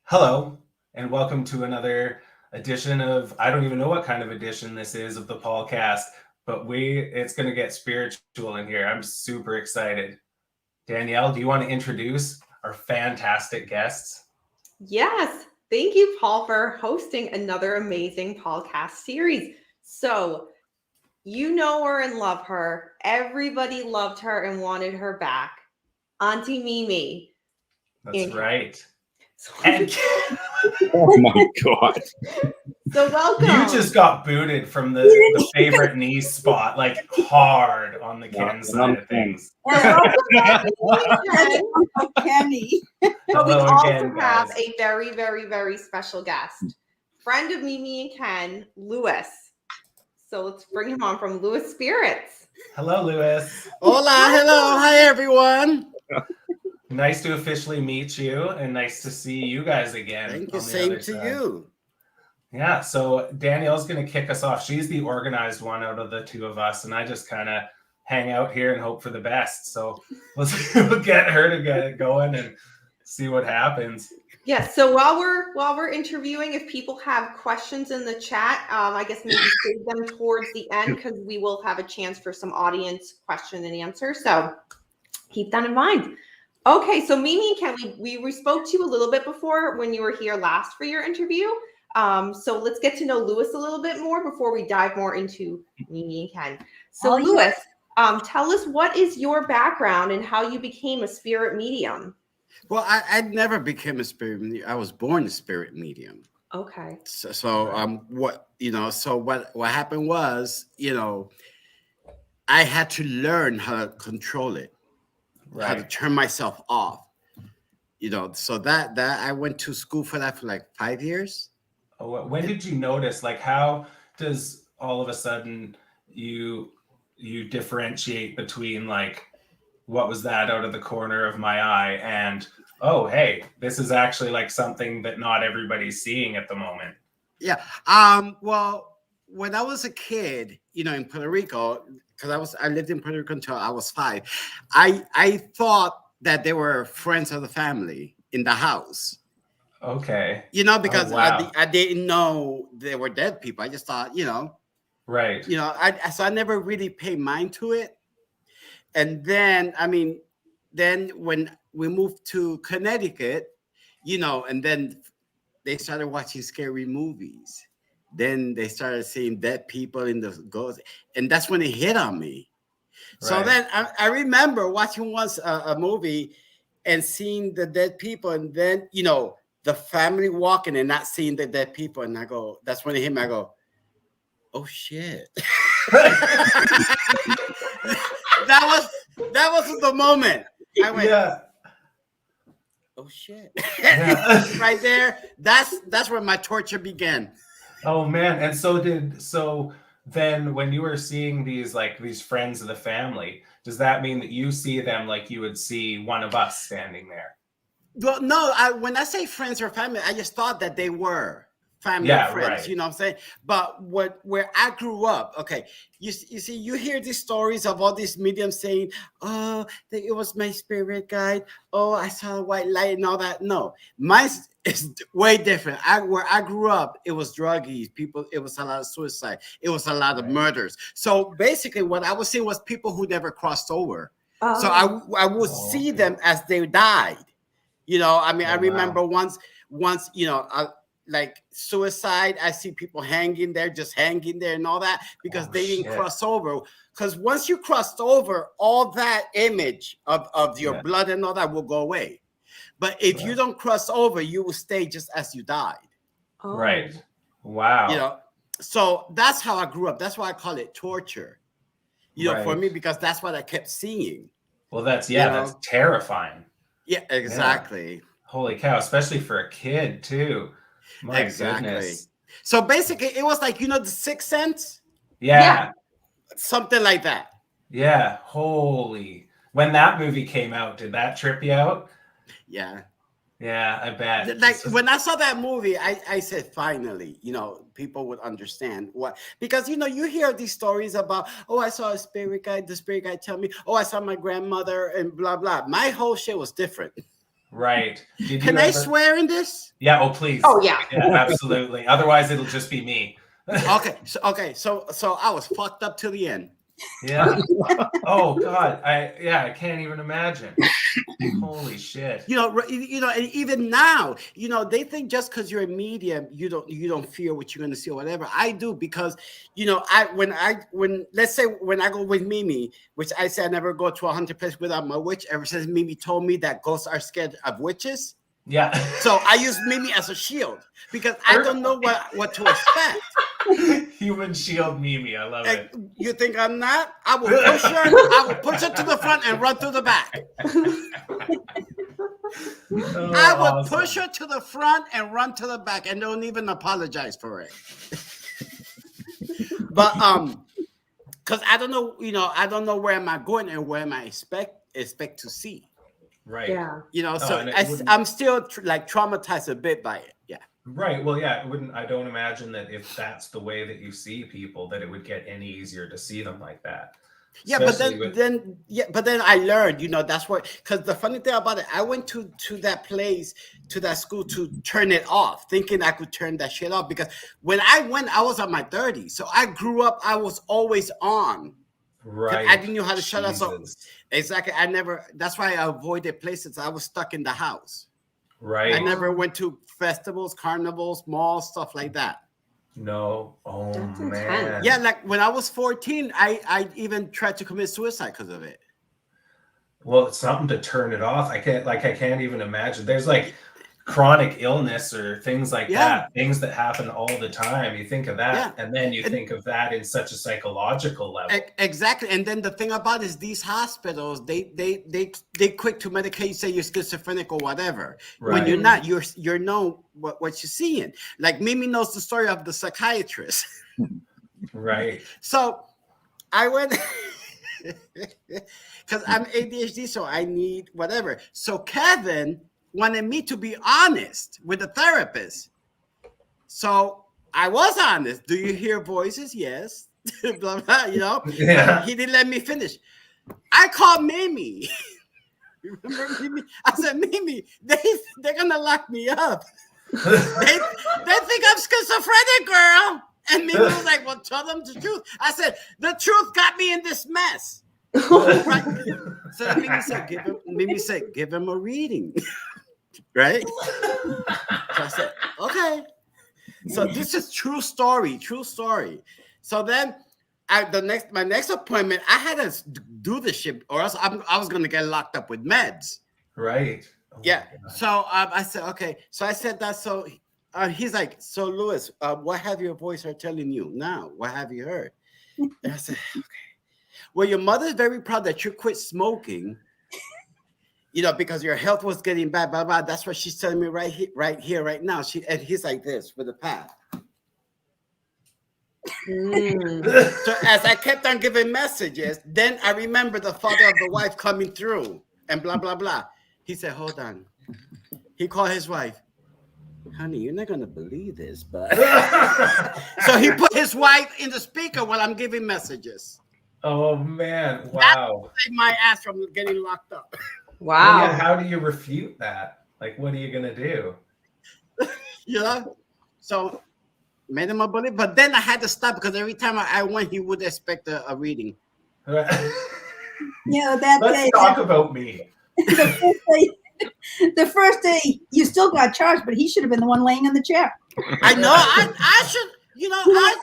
Hello, and welcome to another edition of I don't even know what kind of edition this is of the Paulcast, but it's going to get spiritual in here. I'm super excited. Danielle, do you want to introduce our fantastic guests? Yes. Thank you, Paul, for hosting another amazing podcast series. So, you know her and love her. Everybody loved her and wanted her back. Auntie Mimi. That's And right. so, And Oh my God. so you welcome. just got booted from the favorite niece spot, like hard on the Yeah, Ken side of things. Well, welcome back, Mimi and Ken. Kenny. But we Hello also again, have guys. a very, very, very special guest, friend of Mimi and Ken, Lewis. So let's bring him on from Lewis Spirits. Hello, Lewis. Hola, hello, hi everyone. Nice to officially meet you, and nice to see you guys again. Thank you, on the same other to side. you. Yeah, so Danielle's going to kick us off. She's the organized one out of the two of us, and I just kind of hang out here and hope for the best. So we'll get her to get it going and see what happens. Yes. So while we're interviewing, if people have questions in the chat, I guess maybe save them towards the end because we will have a chance for some audience question and answer. So keep that in mind. Okay. So Mimi and Ken, we spoke to you a little bit before when you were here last for your interview. So let's get to know Lewis a little bit more before we dive more into Mimi and Ken. So Lewis, tell us what is your background and how you became a spirit medium. Well, I never became a spirit medium. I was born a spirit medium. Okay. What happened was, I had to learn how to control it, how to Right. turn myself off. So that I went to school for that for like 5 years. Oh, when did you notice? Like, how does all of a sudden you differentiate between like what was that out of the corner of my eye and oh hey, this is actually like something that not everybody's seeing at the moment? Yeah. Well, when I was a kid, in Puerto Rico, because I lived in Puerto Rico until I was 5, I thought that they were friends of the family in the house. Okay. Because wow. I didn't know they were dead people. I just thought, Right. so I never really paid mind to it. And then, then when we moved to Connecticut, and then they started watching scary movies. Then they started seeing dead people in the ghosts, and that's when it hit on me. So Right. then I remember watching once a movie and seeing the dead people, and then the family walking and not seeing the dead people, and I go, that's when it hit me. I go, oh shit. that was the moment. I went, Yeah. oh shit. Yeah. Right there. That's where my torture began. Oh man. And so then when you were seeing these friends of the family, does that mean that you see them like you would see one of us standing there? Well, no, when I say friends or family, I just thought that they were family or Yeah, friends. right. You know what I'm saying? But where I grew up, okay, you see, you hear these stories of all these mediums saying, "Oh, it was my spirit guide. Oh, I saw a white light and all that." No, mine is way different. Where I grew up, it was druggies, people. It was a lot of suicide. It was a lot of murders. So basically, what I was seeing was people who never crossed over. So I would see them as they died. I remember Wow. once, like suicide. I see people hanging there, just hanging there and all that because Oh they didn't shit. cross over. Because once you crossed over, all that image of your Yeah. blood and all that will go away. But if you Right. don't cross over, you will stay just as you died. Right. You Wow. know, so that's how I grew up. That's why I call it torture. For Right. me, because that's what I kept seeing. Well, that's You that's know, terrifying. yeah, Yeah. exactly. Holy cow, especially for a kid too. My Exactly. goodness. So basically, it was like, the Sixth Sense, Yeah. something like that. Yeah. Holy. When that movie came out, did that trip you out? Yeah. Yeah, I bet. Like when I saw that movie, I said, finally, people would understand what, because, you hear these stories about, oh, I saw a spirit guide, the spirit guide tell me, oh, I saw my grandmother and blah, blah. My whole shit was different. Right. Did Can you I ever... swear in this? Yeah. Oh, please. Oh yeah. Yeah, absolutely. Otherwise, it'll just be me. So I was fucked up till the end. Yeah. Oh God. I can't even imagine. Holy shit. And even now, they think just because you're a medium, you don't fear what you're going to see or whatever. I do, because, when let's say when I go with Mimi, which I say I never go to a haunted place without my witch. Ever since Mimi told me that ghosts are scared of witches, Yeah. so I use Mimi as a shield because I don't know what to expect. Human shield Mimi. I love it. You think I'm not? I will push her. I will push her to the front and run through the back. I would awesome. push her to the front and run to the back and don't even apologize for it. But because I don't know, I don't know where am I going and where am I expect to see. Right. Yeah. So I'm still traumatized a bit by it. Yeah. Right. Well, yeah, I don't imagine that if that's the way that you see people, that it would get any easier to see them like that. Yeah, but then I learned, that's what, because the funny thing about it, I went to that place, to that school to turn it off, thinking I could turn that shit off, because when I went, I was in my 30s. So I grew up, I was always on. Right. I didn't know how to shut off. So exactly. That's why I avoided places. I was stuck in the house. Right. I never went to festivals, carnivals, malls, stuff like that. No. Oh, That's man. intense. Yeah, like when I was 14, I even tried to commit suicide because of it. Well, it's something to turn it off. I can't even imagine. There's like chronic illness or things like that, things that happen all the time. You think of that, and then you think of that in such a psychological level. Exactly. And then the thing about it is these hospitals, they quick to medicate you, say you're schizophrenic or whatever. Right. When you're not, you're known what you're seeing. Like Mimi knows the story of the psychiatrist. Right. So I went because I'm ADHD, so I need whatever. So Kevin wanted me to be honest with the therapist. So I was honest. Do you hear voices? Yes. Blah, blah, Yeah. He didn't let me finish. I called Mimi. Remember Mimi? I said, Mimi, they're going to lock me up. they think I'm schizophrenic, girl. And Mimi was like, well, tell them the truth. I said, the truth got me in this mess. Right? So Mimi said, give him a reading. Right? So I said, okay. So this is true story. So then my next appointment, I had to do this shit or else I was going to get locked up with meds. Right. Oh, yeah. So I said, okay. So I said that. So he's like, so Louis, what have your voice are telling you now? What have you heard? And I said, okay. Well, your mother is very proud that you quit smoking, because your health was getting bad, blah, blah. That's what she's telling me right here, right now. And he's like this with a pad. So as I kept on giving messages, then I remember the father of the wife coming through and blah, blah, blah. He said, hold on. He called his wife. Honey, you're not going to believe this, but. So he put his wife in the speaker while I'm giving messages. Oh, man. Wow. That saved my ass from getting locked up. Wow. Well, yeah, how do you refute that? Like, what are you going to do? So made him a bully, but then I had to stop because every time I went, he would expect a reading. Let's day, talk about me. The first day, you still got charged, but he should have been the one laying in the chair. I know. I should.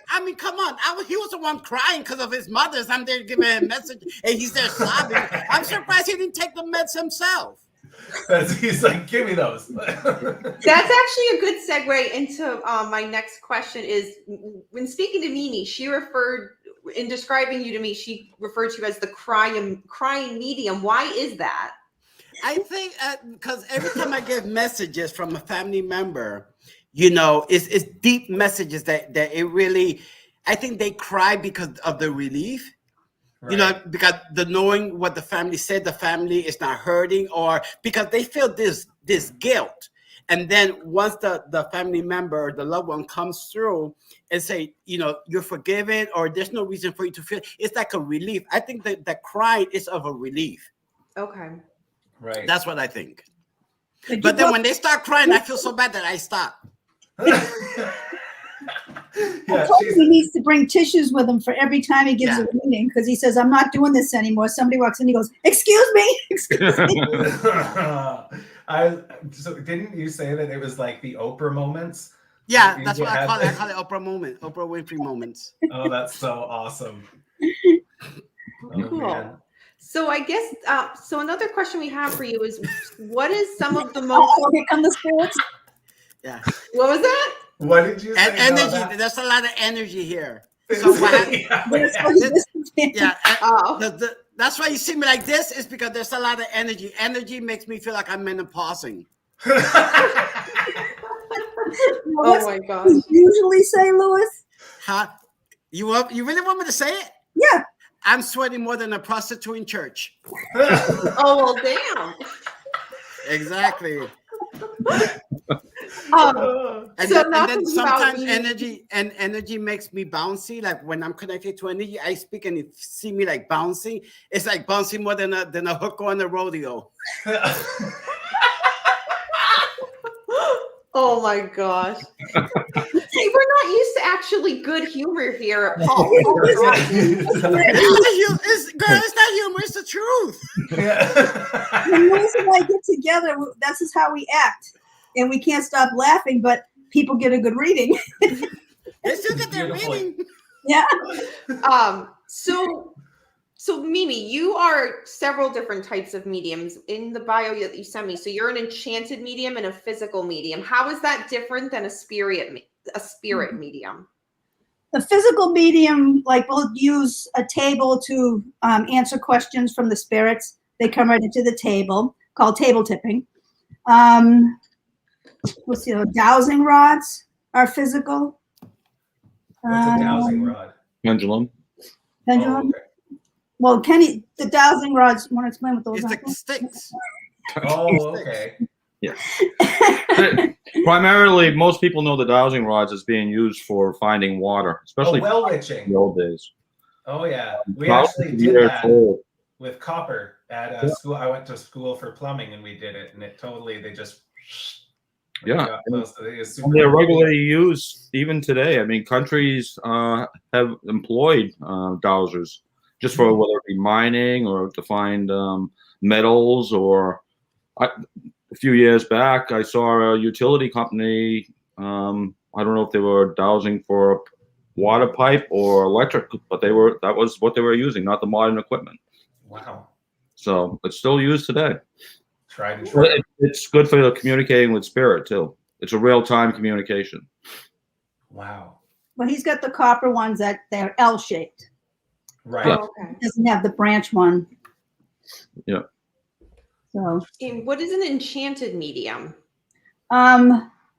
I mean, come on. He was the one crying because of his mother's. I'm there giving him a message, and he's there sobbing. I'm surprised he didn't take the meds himself. He's like, give me those. That's actually a good segue into my next question. Is when speaking to Mimi, she referred in describing you to me. She referred to you as the crying medium. Why is that? I think because every time I get messages from a family member. It's deep messages that it really, I think they cry because of the relief, right. Because the knowing what the family said, the family is not hurting, or because they feel this guilt. And then once the family member or the loved one comes through and say, you're forgiven, or there's no reason for you to feel, it's like a relief. I think that crying is of a relief. Okay. Right. That's what I think. But then when they start crying, I feel so bad that I stop. I told him he needs to bring tissues with him for every time he gives a reading, because he says, I'm not doing this anymore. Somebody walks in, he goes, excuse me, excuse me. So didn't you say that it was like the Oprah moments? Yeah, that's what I call it. I call it Oprah moment, Oprah Winfrey moments. Oh, that's so awesome. Oh, Cool. man. So I guess, so another question we have for you is, what is some of the most, Oh, here come the spirits. Yeah. what was that? What did you say? And energy. No, There's a lot of energy here. So that's why you see me like this, is because there's a lot of energy. Energy makes me feel like I'm menopausing. Oh my gosh. Usually say, Louis? Huh? You really want me to say it? Yeah. I'm sweating more than a prostitute in church. Oh, well, damn. Exactly. And So then sometimes energy makes me bouncy. Like when I'm connected to energy, I speak and you see me like bouncing. It's like bouncing more than a hooker on the rodeo. Oh my gosh. See, we're not used to actually good humor here at Paul. It's not humor, it's the truth. When Louis and I get together, this is how we act. And we can't stop laughing, but people get a good reading. They still get their reading. Yeah. So Mimi, you are several different types of mediums in the bio that you sent me. So you're an enchanted medium and a physical medium. How is that different than a spirit medium? The physical medium, like, we'll use a table to answer questions from the spirits. They come right into the table, called table tipping. What's the other? Dowsing rods are physical. What's a dowsing rod? Pendulum. Pendulum. Oh, okay. Well, Kenny, the dowsing rods, you want to explain what those It's are? like sticks. Oh, okay. Yeah. Primarily, most people know the dowsing rods as being used for finding water, especially well in witching. the old days. Oh yeah, we actually did that with copper at school. I went to school for plumbing, and we did it, and they just got close to it. It was super They're regularly used even today. I mean, countries have employed dowsers just for whether it be mining or to find metals. Or a few years back, I saw a utility company. I don't know if they were dowsing for a water pipe or electric, but that was what they were using, not the modern equipment. Wow. So it's still used today. Tried and true. It's good for communicating with spirit too. It's a real-time communication. Wow. Well, he's got the copper ones that they're L-shaped. Right. Yeah. Oh, okay. He doesn't have the branch one. Yeah. So. And what is an enchanted medium?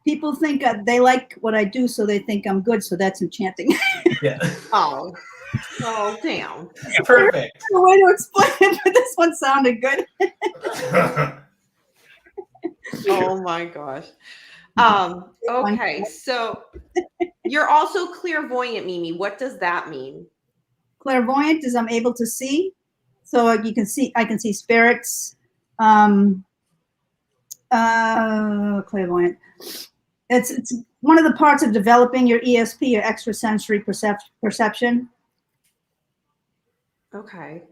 People think they like what I do, so they think I'm good. So that's enchanting. Yeah. Oh, damn. Perfect. There's no way to explain it, but this one sounded good. Oh my gosh. Okay, so you're also clairvoyant, Mimi. What does that mean? Clairvoyant is I'm able to see, so I can see spirits. Clairvoyant. It's one of the parts of developing your ESP, your extrasensory perception. Okay.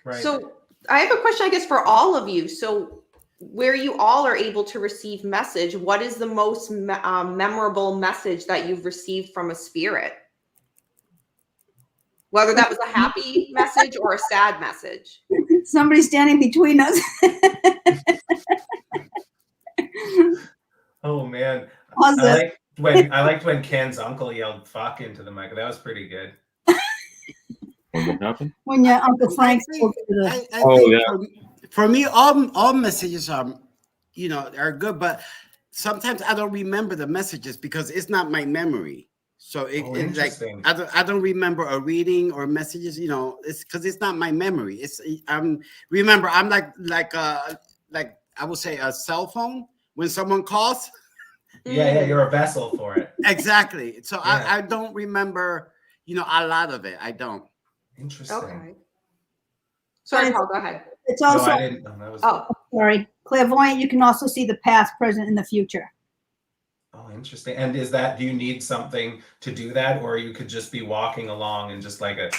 Right. So I have a question, I guess, for all of you. So where you all are able to receive message, what is the most memorable message that you've received from a spirit? Whether that was a happy message or a sad message. Somebody standing between us. Oh man. Awesome. I liked when Ken's uncle yelled "fuck" into the mic. That was pretty good. What happened? When your Uncle Frank spoke to the. I think for me, all messages are good, but sometimes I don't remember the messages because it's not my memory. So it's like I don't remember a reading or messages. It's because it's not my memory. I'm like I would say a cell phone when someone calls. Yeah, you're a vessel for it. Exactly. So Yeah. I don't remember a lot of it. I don't. Interesting. Okay. Sorry, And Paul, go ahead. It's No, also, I didn't. No, that was, Oh, sorry, clairvoyant, you can also see the past, present, and the future. oh, interesting. And is that, do you need something to do that, or you could just be walking along and just like a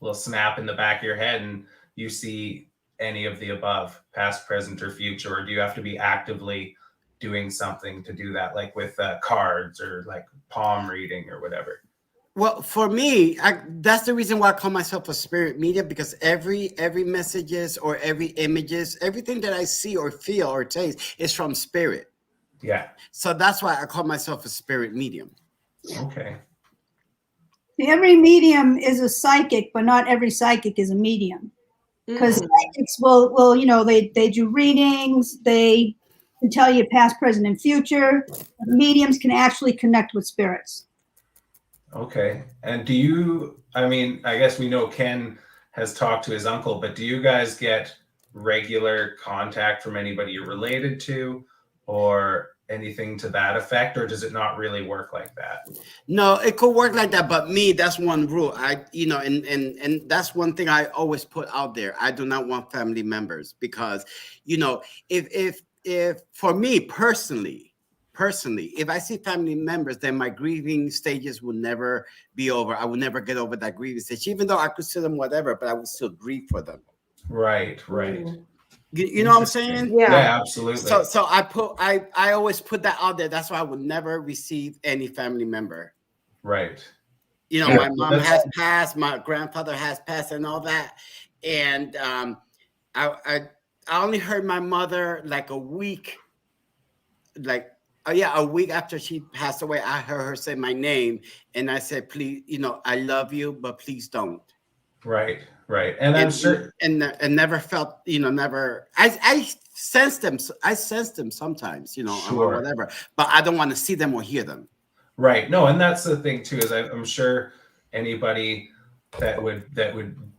little snap in the back of your head and you see any of the above, past, present, or future? Or do you have to be actively doing something to do that, like with cards or like palm reading or whatever? Well, for me, that's the reason why I call myself a spirit medium, because every messages or every images, everything that I see or feel or taste is from spirit. Yeah. So that's why I call myself a spirit medium. Okay. Every medium is a psychic, but not every psychic is a medium. Because psychics will, you know, they do readings, they can tell you past, present, and future. Mediums can actually connect with spirits. Okay. And do you, I mean, I guess we know Ken has talked to his uncle, but do you guys get regular contact from anybody you're related to or anything to that effect? Or does it not really work like that? No, it could work like that, but me, that's one rule. And that's one thing I always put out there. I do not want family members, because, if for me personally, if I see family members, then my grieving stages will never be over. I will never get over that grieving stage, even though I could see them whatever, but I will still grieve for them. Right. You know what I'm saying? Yeah, absolutely. So I always put that out there. That's why I would never receive any family member. Right. My mom has passed, my grandfather has passed, and all that. And I only heard my mother like a week after she passed away. I heard her say my name, and I said, please, I love you, but please don't. Right. And I'm sure, and never felt, never. I sensed them. I sensed them sometimes, or whatever. But I don't want to see them or hear them. Right. No, and that's the thing too, is I'm sure anybody that would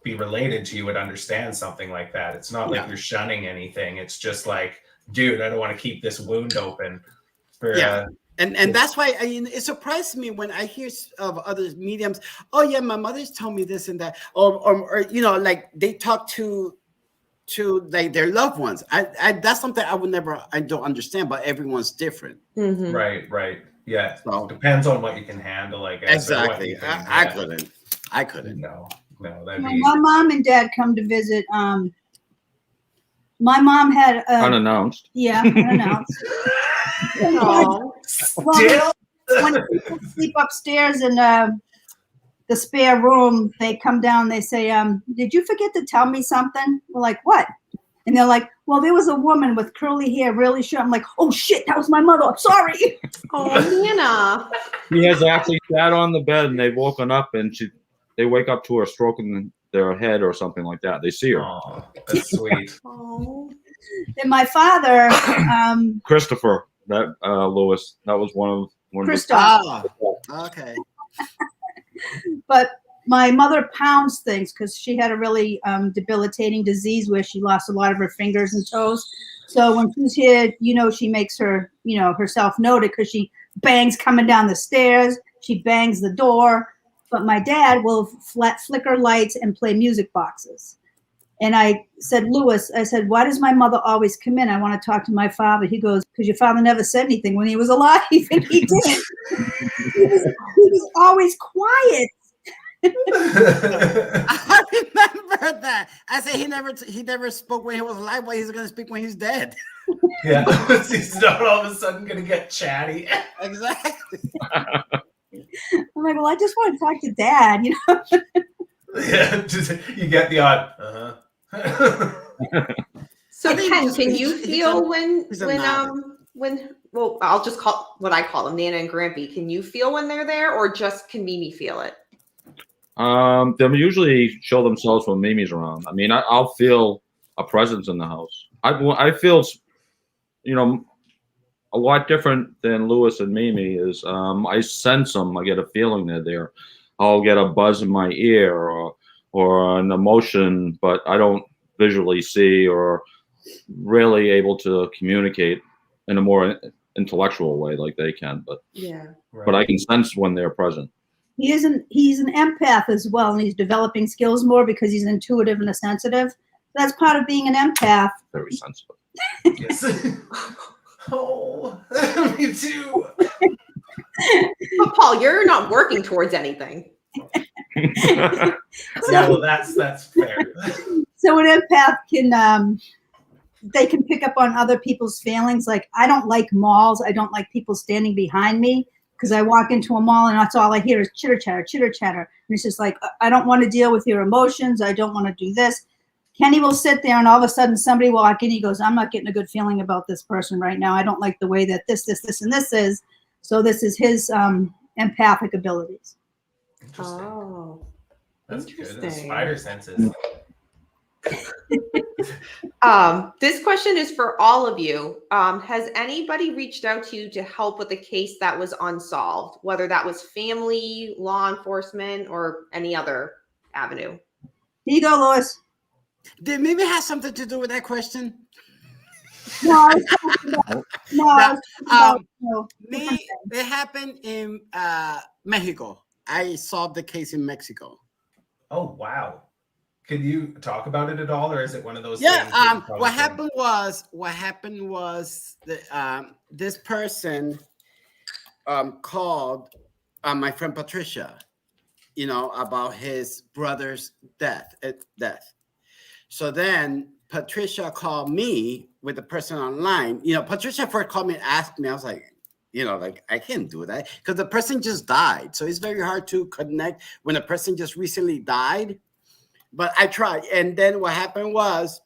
be related to you would understand something like that. It's not like you're shunning anything. It's just like, dude, I don't want to keep this wound open. And that's why it surprised me when I hear of other mediums. Oh yeah, my mother's told me this and that, or like they talk to like their loved ones. I that's something I don't understand, but everyone's different. Mm-hmm. Right. Yeah. So, depends on what you can handle, I guess. Exactly. I couldn't. No. My mom and dad come to visit. My mom had unannounced. Yeah, unannounced. Well, when people sleep upstairs in the spare room, they come down. They say, "Did you forget to tell me something?" We're like, "What?" And they're like, "Well, there was a woman with curly hair, really short." I'm like, "Oh shit, that was my mother. I'm sorry." Oh, Nana. He has actually sat on the bed and they've woken up and they wake up to her stroking their head or something like that. They see her. Oh, that's sweet. Oh. And my father, Christopher, that Lewis, that was one Christoph. Okay. But my mother pounds things because she had a really debilitating disease where she lost a lot of her fingers and toes. So when she's here, she makes her, herself noted because she bangs coming down the stairs. She bangs the door. But my dad will flicker lights and play music boxes. And I said, Lewis, why does my mother always come in? I want to talk to my father. He goes, because your father never said anything when he was alive. And he didn't. he was always quiet. I remember that. I said he never spoke when he was alive, but he's gonna speak when he's dead. Yeah. He's not all of a sudden gonna get chatty. Exactly. I'm like, well, I just want to talk to Dad, Yeah, you get the odd. So Ken, can you feel when I'll just call what I call them, Nana and Grampy. Can you feel when they're there, or just can Mimi feel it? They usually show themselves when Mimi's around. I mean, I'll feel a presence in the house. I feel, a lot different than Lewis and Mimi is I sense them. I get a feeling they're there. I'll get a buzz in my ear or an emotion, but I don't visually see or really able to communicate in a more intellectual way like they can. But but I can sense when they're present. He's an empath as well, and he's developing skills more because he's intuitive and a sensitive. That's part of being an empath. Very sensitive. Yes. Oh, me too. But Paul, you're not working towards anything. Yeah, well, that's fair. So an empath can they can pick up on other people's feelings. Like, I don't like malls. I don't like people standing behind me, because I walk into a mall and that's all I hear is chitter chatter, chitter chatter. And it's just like, I don't want to deal with your emotions. I don't want to do this. Kenny will sit there and all of a sudden somebody will walk in. He goes, I'm not getting a good feeling about this person right now. I don't like the way that this, and this is. So this is his empathic abilities. Interesting. Oh, That's good. The interesting. spider senses. This question is for all of you. Has anybody reached out to you to help with a case that was unsolved, whether that was family, law enforcement, or any other avenue? Here you go, Lois. Did maybe have something to do with that question? No, I was talking about, no, I was talking about, no, different Me, thing. it happened in Mexico. I solved the case in Mexico. Oh wow. Could you talk about it at all, or is it one of those? Yeah. things that you probably What shouldn't? happened was that this person called my friend Patricia, about his brother's death. So then Patricia called me with the person online. Patricia first called me and asked me. I was like, I can't do that because the person just died. So it's very hard to connect when a person just recently died. But I tried. And then what happened was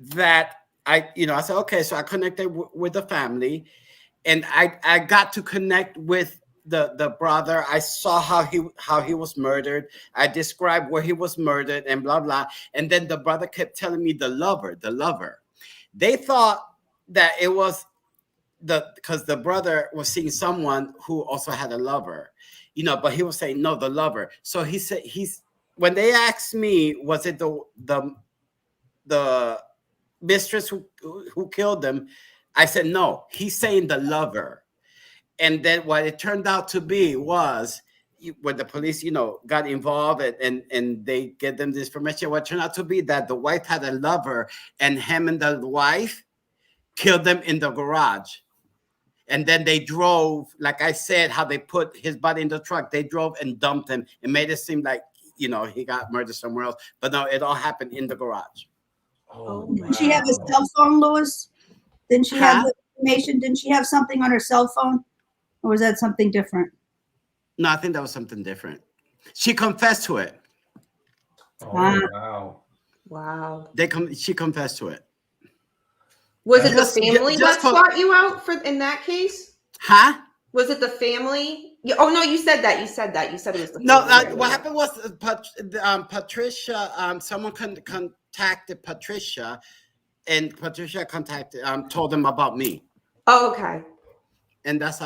that I said, okay, so I connected with the family, and I got to connect with the brother. I saw how he was murdered. I described where he was murdered and blah, blah. And then the brother kept telling me the lover. They thought that it was because the brother was seeing someone who also had a lover, but he was saying, no, the lover. So he said, when they asked me, was it the mistress who killed them? I said, no, he's saying the lover. And then what it turned out to be was when the police, got involved and they get them this information, what turned out to be that the wife had a lover and him and the wife killed them in the garage. And then they drove, like I said, how they put his body in the truck. They drove and dumped him and made it seem like, he got murdered somewhere else. But no, it all happened in the garage. Oh, Did she have a cell phone, Lois? Didn't she have Huh? the information? Didn't she have something on her cell phone? Or was that something different? No, I think that was something different. She confessed to it. Oh, wow. Wow. She confessed to it. Was it Just- the family just that for- sought you out in that case? Huh? Was it the family? Oh no, you said that. You said it was the No, family. what happened was Patricia, someone contacted Patricia, and Patricia told them about me. Oh, okay. And that's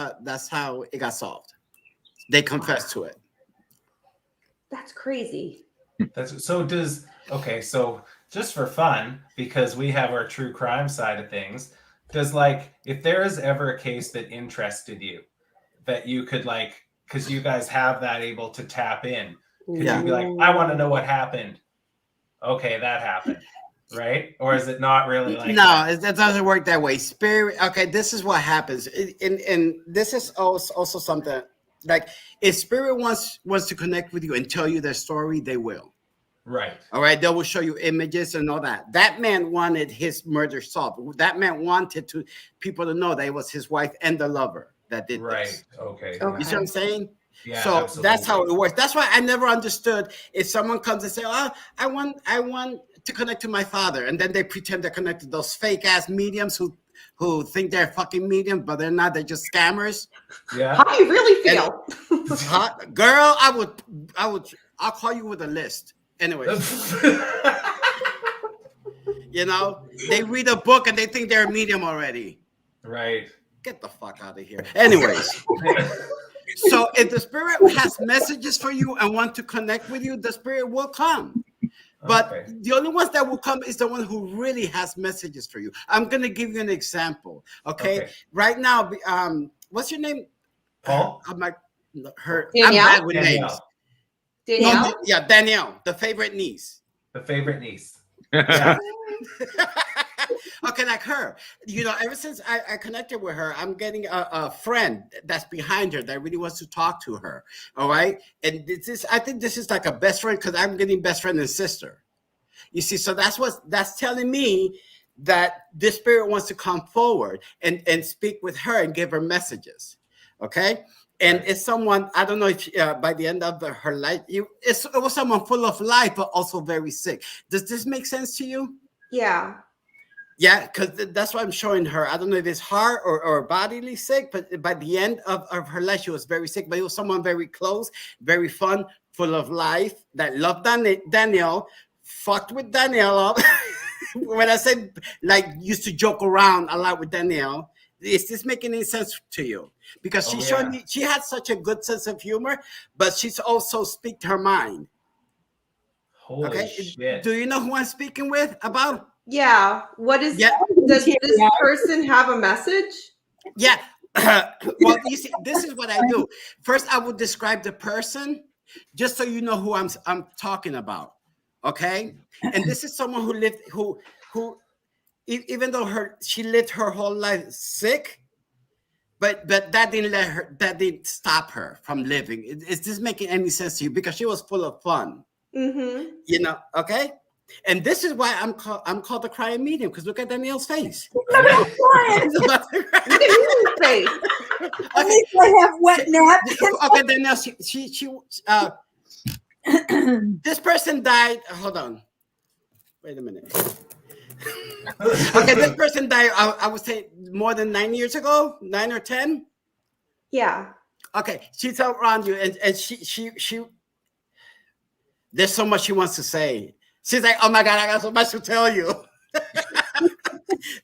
how it got solved. They confessed to it. That's crazy. So just for fun, because we have our true crime side of things, if there is ever a case that interested you that you could because you guys have that able to tap in, could you be like, I want to know what happened? Okay, that happened, right? Or is it not really like No, that? it doesn't work that way. Spirit. Okay, this is what happens, and this is also something like if spirit wants to connect with you and tell you their story, they will. Right. All right, they will show you images and all that. That man wanted his murder solved. That man wanted people to know that it was his wife and the lover that did Right. this. Okay. Okay. You see what I'm saying? Yeah. So absolutely. that's how it works. That's why I never understood if someone comes and say, "Oh, I want to connect to my father," and then they pretend they're connected. Those fake ass mediums who think they're fucking mediums, but they're not. They're just scammers. Yeah. How do you really feel? Girl, I'll call you with a list. Anyways, they read a book and they think they're a medium already. Right. Get the fuck out of here. Anyways. So if the spirit has messages for you and want to connect with you, the spirit will come. But Okay. the only ones that will come is the one who really has messages for you. I'm going to give you an example. Okay. Right now, what's your name? Paul? I'm bad with names. Danielle. Danielle? Yeah, Danielle, the favorite niece. The favorite niece. Yeah. Okay, like her. Ever since I connected with her, I'm getting a friend that's behind her that really wants to talk to her. All right. And I think this is like a best friend because I'm getting best friend and sister. You see, so that's telling me that this spirit wants to come forward and speak with her and give her messages. Okay. And it's someone, I don't know if by the end of her life, it was someone full of life, but also very sick. Does this make sense to you? Yeah. Yeah, because that's what I'm showing her. I don't know if it's heart or bodily sick, but by the end of her life, she was very sick. But it was someone very close, very fun, full of life, that loved Danielle, fucked with Danielle up. When I said, like, used to joke around a lot with Danielle, is this making any sense to you? Because she's showing me she had such a good sense of humor, but she's also speak her mind. Holy shit. Do you know who I'm speaking with about? Yeah. What is? Yeah. Does this person have a message? Yeah. Well, you see, this is what I do. First, I would describe the person, just so you know who I'm talking about. Okay. And this is someone who even though she lived her whole life sick, but that didn't stop her from living. Is this making any sense to you? Because she was full of fun. Mm-hmm. Okay. And this is why I'm called the crying medium, because look at Danielle's face. Look at his face. At least I have wet napkins. Okay, Danielle, this person died. Hold on. Wait a minute. Okay, this person died, I would say more than 9 years ago, 9 or 10. Yeah. Okay, she's around you, and she there's so much she wants to say. She's like, oh my God, I got so much to tell you.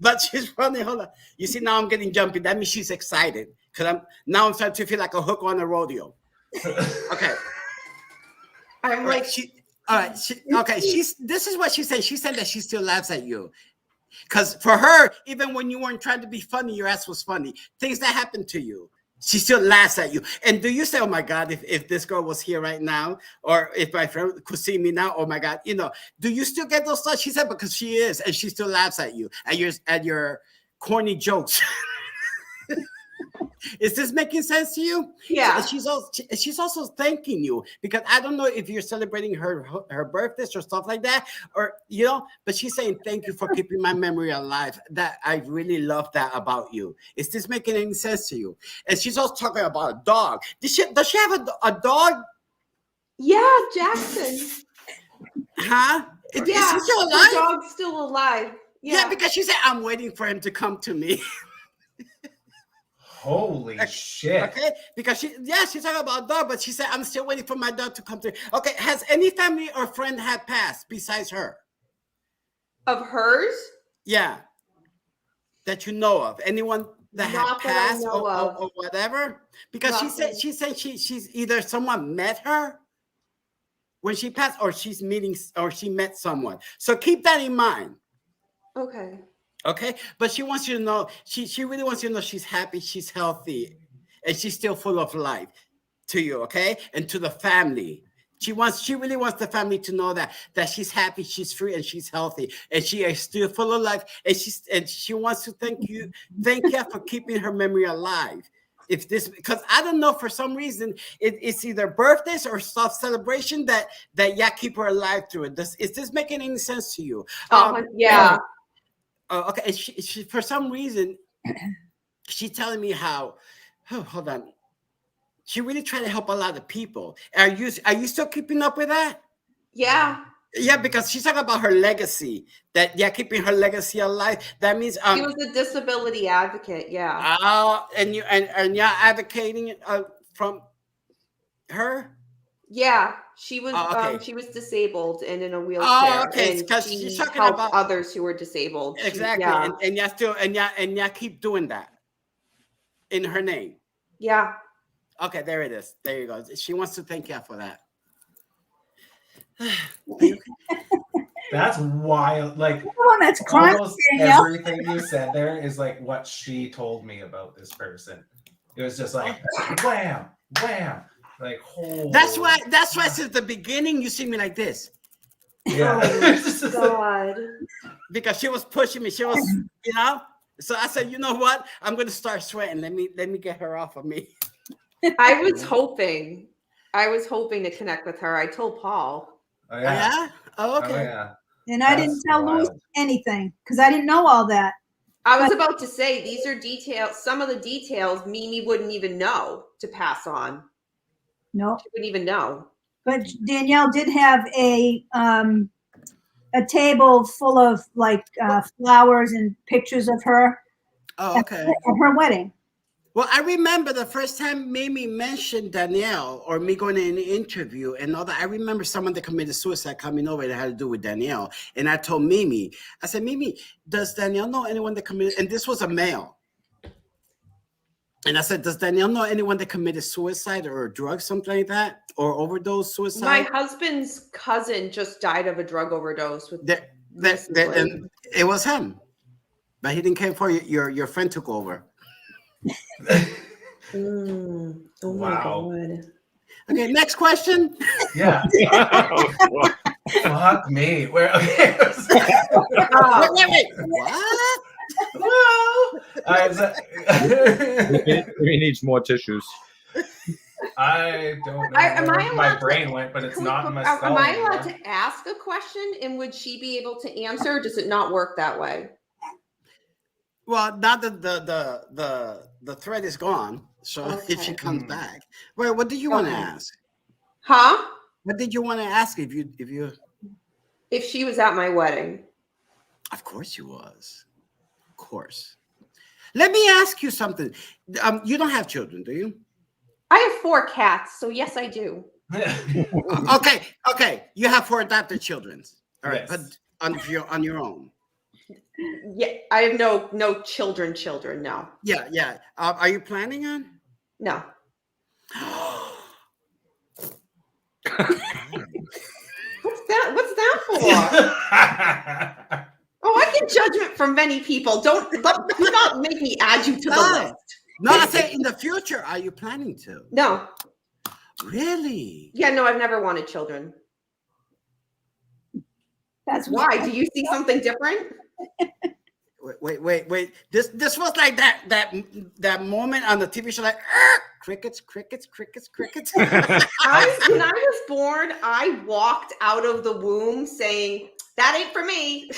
But she's running. Hold on. You see, now I'm getting jumpy. That means she's excited because I'm starting to feel like a hook on a rodeo. Okay. I'm like, all right. This is what she said. She said that she still laughs at you. Because for her, even when you weren't trying to be funny, your ass was funny. Things that happened to you, she still laughs at you. And do you say, oh my God, if this girl was here right now, or if my friend could see me now, oh my God, do you still get those thoughts? She said, because she is, and she still laughs at you, at your corny jokes. Is this making sense to you? Yeah. She's also thanking you, because I don't know if you're celebrating her birthdays or stuff like that, or but she's saying thank you for keeping my memory alive. That I really love that about you. Is this making any sense to you? And she's also talking about a dog. Does she have a dog? Yeah, Jackson. Huh? Yeah, is he still alive? the dog's still alive. Yeah, because she said I'm waiting for him to come to me. Holy shit. Okay, because she's talking about a dog, but she said, I'm still waiting for my dog to come through. Okay, has any family or friend had passed besides her? Of hers? Yeah. That you know of. Anyone that had passed or whatever? Because she said she's either someone met her when she passed, or she's meeting, or she met someone. So keep that in mind. Okay. Okay, but she wants you to know, she really wants you to know she's happy, she's healthy, and she's still full of life to you, okay? And to the family. She really wants the family to know that she's happy, she's free, and she's healthy, and she is still full of life, and she wants to thank you for keeping her memory alive. Because I don't know, for some reason, it's either birthdays or celebration that keep her alive through it. Is this making any sense to you? Yeah. Okay, and she for some reason, she's telling me how. Oh, hold on. She really tried to help a lot of people. Are you still keeping up with that? Yeah. Yeah, because she's talking about her legacy. Keeping her legacy alive. That means she was a disability advocate. Yeah. And you're advocating from her. Yeah, she was. Okay. She was disabled and in a wheelchair. Oh, okay. Because she she's talking helped about others who were disabled. Exactly. And y'all still keep doing that in her name. Yeah. Okay, there it is. There you go. She wants to thank you for that. That's wild. Like, that's almost everything you said there is like what she told me about this person. It was just like wham, wham. Like, holy. That's why since the beginning you see me like this. Yeah. Oh, God. because she was pushing me. She was, you know. So I said, you know what? I'm gonna start sweating. Let me get her off of me. I was hoping to connect with her. I told Paul. Oh Oh, yeah. yeah. Oh, Oh okay. yeah. And I That's didn't tell Louis wild. anything because I didn't know all that. I was about to say these are details. Some of the details Mimi wouldn't even know to pass on. No, She wouldn't even know. but Danielle did have a table full of like flowers and pictures of her Oh, okay. at her wedding. Well, I remember the first time Mimi mentioned Danielle or me going in an interview and all that. I remember someone that committed suicide coming over that had to do with Danielle. And I told Mimi, I said, Mimi, does Danielle know anyone that committed? And this was a male. And I said, does Danielle know anyone that committed suicide or drugs, something like that? Or overdose suicide? My husband's cousin just died of a drug overdose. With And it was him. But he didn't care for you. Your friend took over. Oh Wow. my God. Okay, next question. Yeah. Fuck me. Where? Okay. Wait. What? He needs more tissues. I don't know Am where I my allowed brain to- went, but it's Can not we- in my skull Am I anymore. allowed to ask a question and would she be able to answer? Or does it not work that way? Well, now that the thread is gone, so if she Okay. comes back, wait, what did you want to Okay. ask? Huh? What did you want to ask? If you, If she was at my wedding. of course you was, of course. Let me ask you something. You don't have children, do you? I have 4 cats, so yes, I do. Okay. You have 4 adopted children. All right, Yes. but on your own. Yeah, I have no children. No, Yeah. Are you planning on? no. What's that for? Oh, I get judgment from many people. Do not make me add you to the No. list. No, I say in the future, are you planning to? No. Really? Yeah, no, I've never wanted children. That's Why? Do you see something different? Wait. This was like that moment on the TV show, like crickets. When I was born, I walked out of the womb saying, "That ain't for me."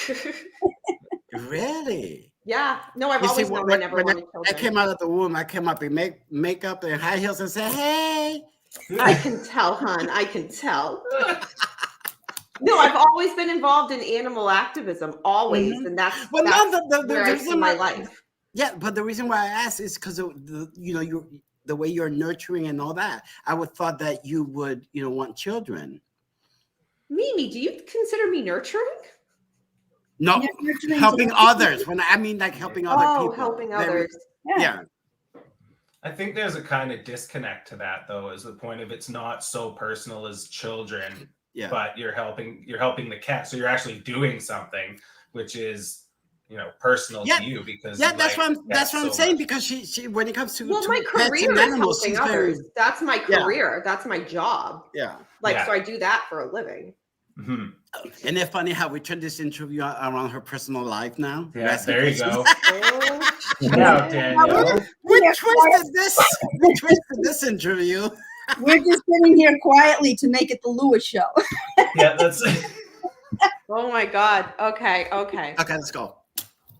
Really? Yeah. No, I've You see, always known I never wanted I children. came out of the womb, I came up in makeup and high heels and said, "Hey." I can tell, hon. I can tell. No, I've always been involved in animal activism, always, and that's Well, no, where I see my life. Yeah, but the reason why I asked is because of the way you're nurturing and all that. I would thought that you would want children. Mimi, do you consider me nurturing? No, You're nurturing helping to- others. When I mean like helping other people. Helping others. Yeah. I think there's a kind of disconnect to that, though, is the point of it's not so personal as children, Yeah. but you're helping the cat, so you're actually doing something which is personal to you because that's what I'm saying. much. Because she when it comes to Well, my pets career and is animals, helping she's very others. That's my career. That's my job. yeah. So I do that for a living. Mm-hmm. Isn't it funny how we turned this interview around her personal life now? Yeah, there you go. Oh, Now, Danielle. We twisted this interview. We're just sitting here quietly to make it the Lewis show. Yeah, that's oh my God. Okay. Okay, let's go.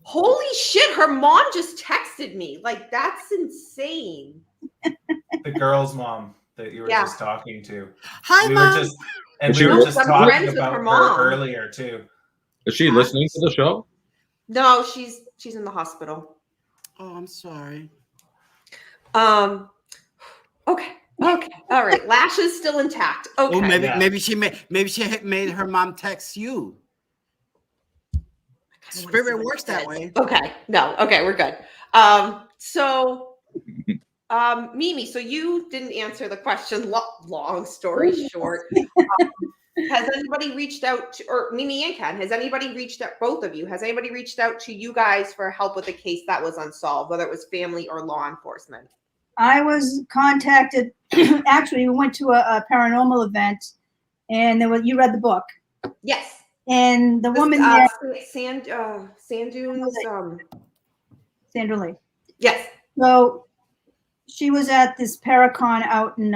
Holy shit, her mom just texted me. Like, that's insane. the girl's mom that you were Yeah. just talking to. Hi, We Mom. were just and She we were was- just I'm talking friends with about her her mom. earlier too. Is she listening to the show? No, she's in the hospital. Oh, I'm sorry. Okay. All right. Lashes still intact. Okay. Oh, Yeah. maybe she made her mom text you. Spirit works that way. Okay. No. Okay, we're good. So Mimi, so you didn't answer the question. Long story short. Has anybody reached out to, or Mimi and Ken, has anybody reached out, both of you, has anybody reached out to you guys for help with a case that was unsolved, whether it was family or law enforcement? I was contacted. Actually, we went to a paranormal event, and you read the book. Yes. And the woman there, Sand dunes. Sandra Lee. Yes. So she was at this Paracon out in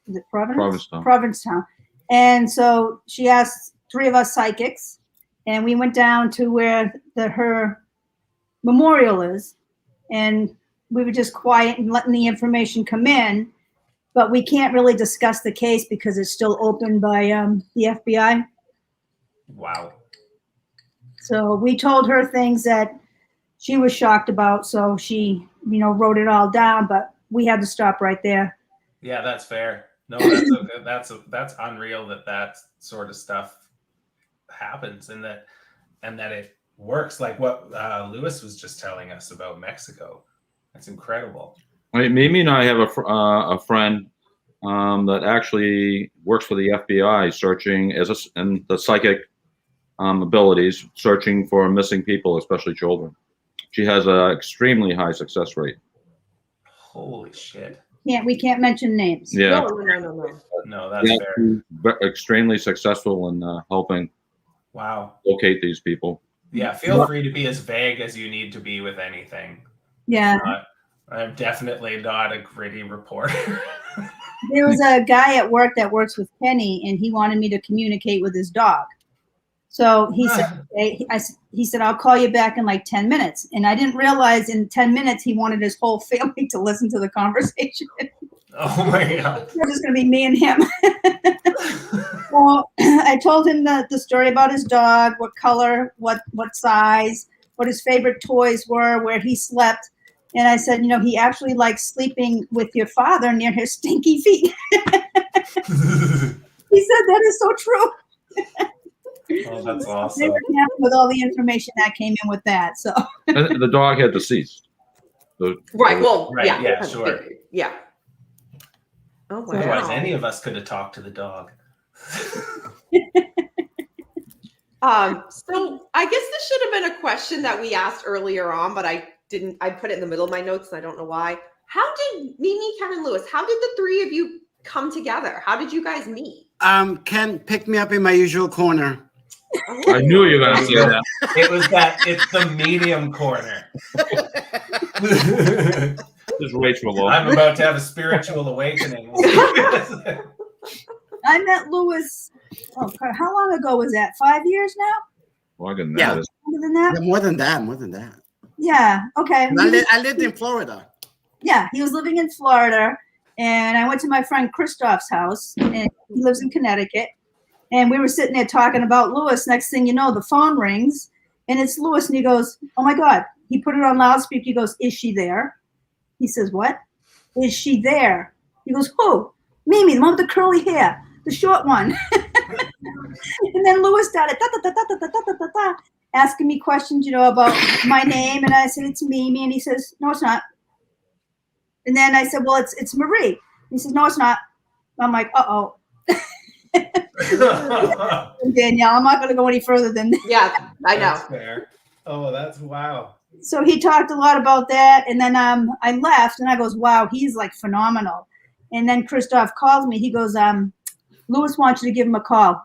is it Provincetown. Provincetown. And so she asked 3 of us psychics, and we went down to where her memorial is, and we were just quiet and letting the information come in, but we can't really discuss the case because it's still open by the FBI. Wow. So we told her things that she was shocked about, so she, wrote it all down, but we had to stop right there. Yeah, that's fair. No, that's unreal that sort of stuff happens and that it works, like what Lewis was just telling us about Mexico. That's incredible. Mimi and I have a friend that actually works for the FBI, searching and the psychic abilities, searching for missing people, especially children. She has an extremely high success rate. Holy shit. We can't mention names. Yeah. No, that's fair. She's extremely successful in helping Wow. locate these people. Yeah, feel free to be as vague as you need to be with anything. Yeah. I'm definitely not a gritty reporter. There was a guy at work that works with Penny, and he wanted me to communicate with his dog. So he said, he said, I'll call you back in like 10 minutes. And I didn't realize in 10 minutes he wanted his whole family to listen to the conversation. Oh my God. It's just going to be me and him. Well, I told him the story about his dog, what color, what size, what his favorite toys were, where he slept. And I said, he actually likes sleeping with your father near his stinky feet. He said, that is so true. Oh, that's They awesome. were happy with all the information that came in with that. So And the dog had deceased. Right. Well, Right, yeah, sure. Yeah. Oh, wow. Otherwise, any of us could have talked to the dog. So I guess this should have been a question that we asked earlier on, but I didn't. I put it in the middle of my notes, and I don't know why. How did Mimi, Kevin, Lewis? How did the 3 of you come together? How did you guys meet? Ken picked me up in my usual corner. I knew you were going to say that. It's the medium corner. Just wait for a while. I'm about to have a spiritual awakening. I met Lewis. Oh, how long ago was that? 5 years now? Longer than Yeah. that. Longer than that? Yeah, more than that. Yeah. Okay. And I lived in Florida. Yeah, he was living in Florida, and I went to my friend Christoph's house, and he lives in Connecticut. And we were sitting there talking about Lewis. Next thing you know, the phone rings, and it's Lewis, and he goes, "Oh my God!" He put it on loudspeaker. He goes, "Is she there?" He says, "What? Is she there?" He goes, "Who?" "Mimi, the one with the curly hair, the short one." And then Lewis started asking me questions, about my name, and I said, "It's Mimi," and he says, "No, it's not." And then I said, "Well, it's Marie." He says, "No, it's not." I'm like, "Uh-oh." Danielle, I'm not going to go any further than that. Yeah, I know. That's fair. Oh, that's wow. So he talked a lot about that, and then I left, and I goes, "Wow, he's like phenomenal." And then Christoph calls me. He goes, "Lewis wants you to give him a call."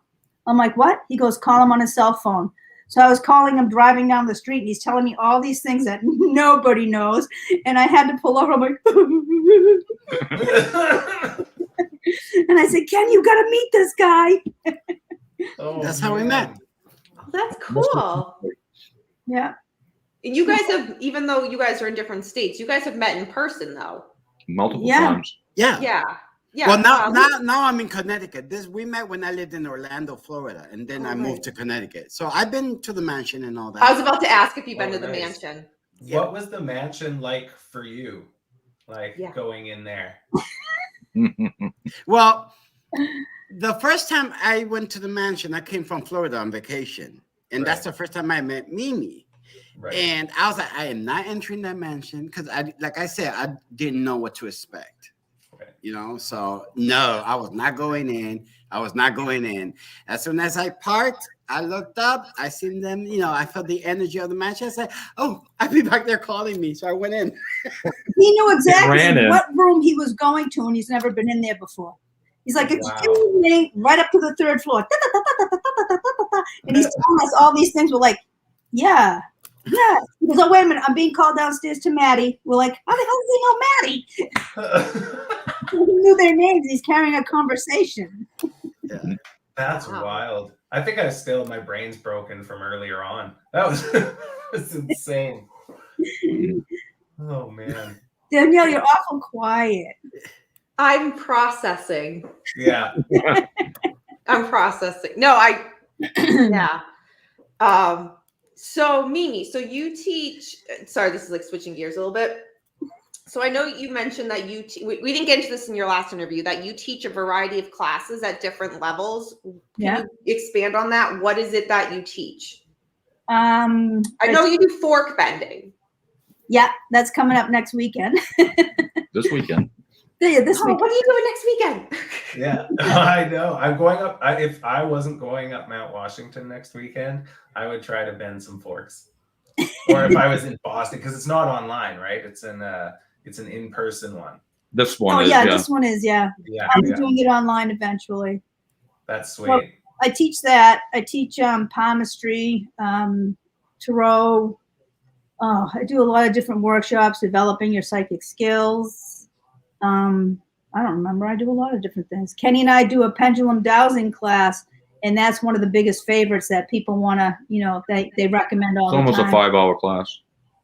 I'm like, "What?" He goes, "Call him on his cell phone." So I was calling him driving down the street, and he's telling me all these things that nobody knows, and I had to pull over. I'm like, and I said, "Ken, you got to meet this guy." Oh, That's how we met. Oh, that's cool. Yeah. And you guys have, even though you guys are in different states, you guys have met in person, though. Multiple Yeah. times. Yeah. Yeah. Yeah. Well, now I'm in Connecticut. We met when I lived in Orlando, Florida, and then I moved to Connecticut. So I've been to the mansion and all that. I was about to ask if you've been Oh, to the nice. mansion. What was the mansion like for you? Like Yeah. going in there? Well, the first time I went to the mansion, I came from Florida on vacation. And that's the first time I met Mimi. Right. And I was like, I am not entering that mansion because like I said, I didn't know what to expect. Okay. So no, I was not going in. As soon as I parked, I looked up, I seen them, I felt the energy of the mansion. I said, "Oh, I'll be back there calling me." So I went in. He knew Ran exactly in. what room he was going to, and he's never been in there before. He's like, Wow. "Excuse me," right up to the 3rd floor. And he's telling us all these things. We're like, yeah. He goes, oh, wait a minute. I'm being called downstairs to Maddie. We're like, how the hell does he know Maddie? He knew their names. He's carrying a conversation. Yeah. That's wild. I think my brain's broken from earlier on. That was that's insane. Oh man. Danielle, you're awful quiet. I'm processing. Yeah. I'm processing. No, yeah. So Mimi, so you teach, sorry, this is like switching gears a little bit. So I know you mentioned that we didn't get into this in your last interview, that you teach a variety of classes at different levels. Can you expand on that? What is it that you teach? I know you do fork bending. Yeah, that's coming up next weekend. This weekend. Yeah, this weekend. What are you doing next weekend? Yeah, I know. I'm going up. If I wasn't going up Mount Washington next weekend, I would try to bend some forks. Or if I was in Boston, because it's not online, right? It's an in-person one. This one Oh is, yeah, this one is, yeah. Yeah, I'll be doing it online eventually. that's sweet. Well, I teach that. I teach palmistry, tarot. I do a lot of different workshops, developing your psychic skills. I don't remember. I do a lot of different things. Kenny and I do a pendulum dowsing class, and that's one of the biggest favorites that people want to, they recommend all the time. It's almost a 5-hour class.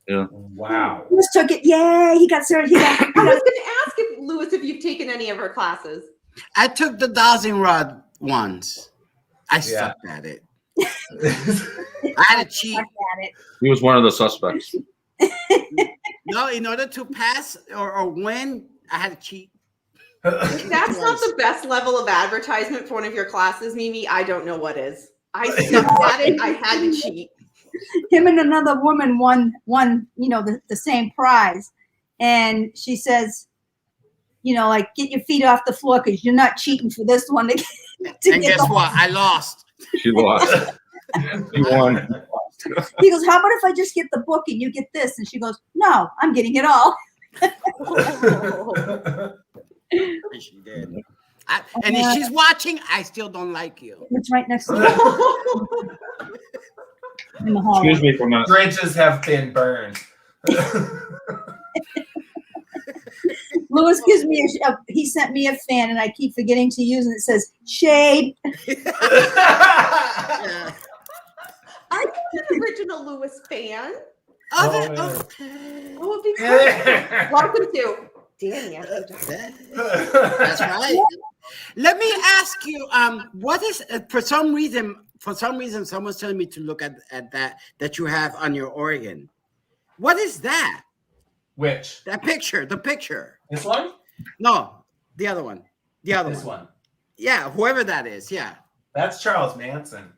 Yeah. Wow. Lewis took it. Yay! He got started. I was going to ask Lewis if you've taken any of her classes. I took the dowsing rod once. I sucked at it. I had to cheat. He was one of the suspects. No, in order to pass or win, I had to cheat. If that's not the best level of advertisement for one of your classes, Mimi, I don't know what is. I sucked at it. I had to cheat. Him and another woman won the same prize, and she says, like, get your feet off the floor because you're not cheating for this one. And guess what? I lost. She lost. She won. He goes, how about if I just get the book and you get this? And she goes, no, I'm getting it all. She did. And if she's watching, I still don't like you. It's right next to me. In the hall. Excuse me for not. Bridges have been burned. Lewis gives me he sent me a fan, and I keep forgetting to use it. It says shade. I'm an original Lewis fan. Okay. Oh, it'd be great. Welcome to Danny. That's right. Let me ask you, what is for some reason someone's telling me to look at that you have on your organ. What is that? Which? The picture. This one? No, the other one. This one. Yeah, whoever that is. Yeah. That's Charles Manson.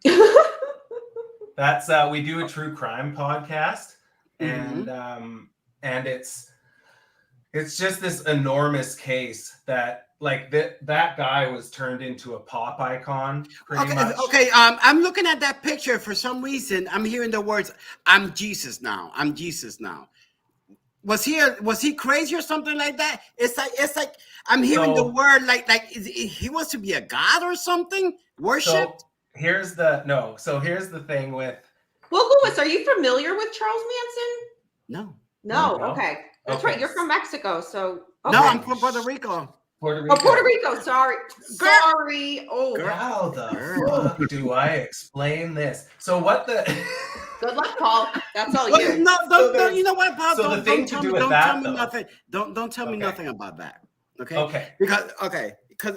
That's we do a true crime podcast, and it's just this enormous case that that guy was turned into a pop icon pretty much. Okay. I'm looking at that picture. For some reason, I'm hearing the words, "I'm Jesus now. I'm Jesus now." Was he crazy or something like that? It's like I'm hearing the word like he wants to be a god or something, worshipped. So here's the thing with. Well, Lewis, are you familiar with Charles Manson? No. Okay, that's right. You're from Mexico, so okay. No, I'm from Puerto Rico. Puerto Rico. Oh, Puerto Rico. Sorry. Oh, how the fuck do I explain this? So what the? Good luck, Paul. That's all Well, you. No, don't. You know what, Paul? So the thing to do with that, tell me nothing. Don't tell me nothing about that. Okay. Okay. Because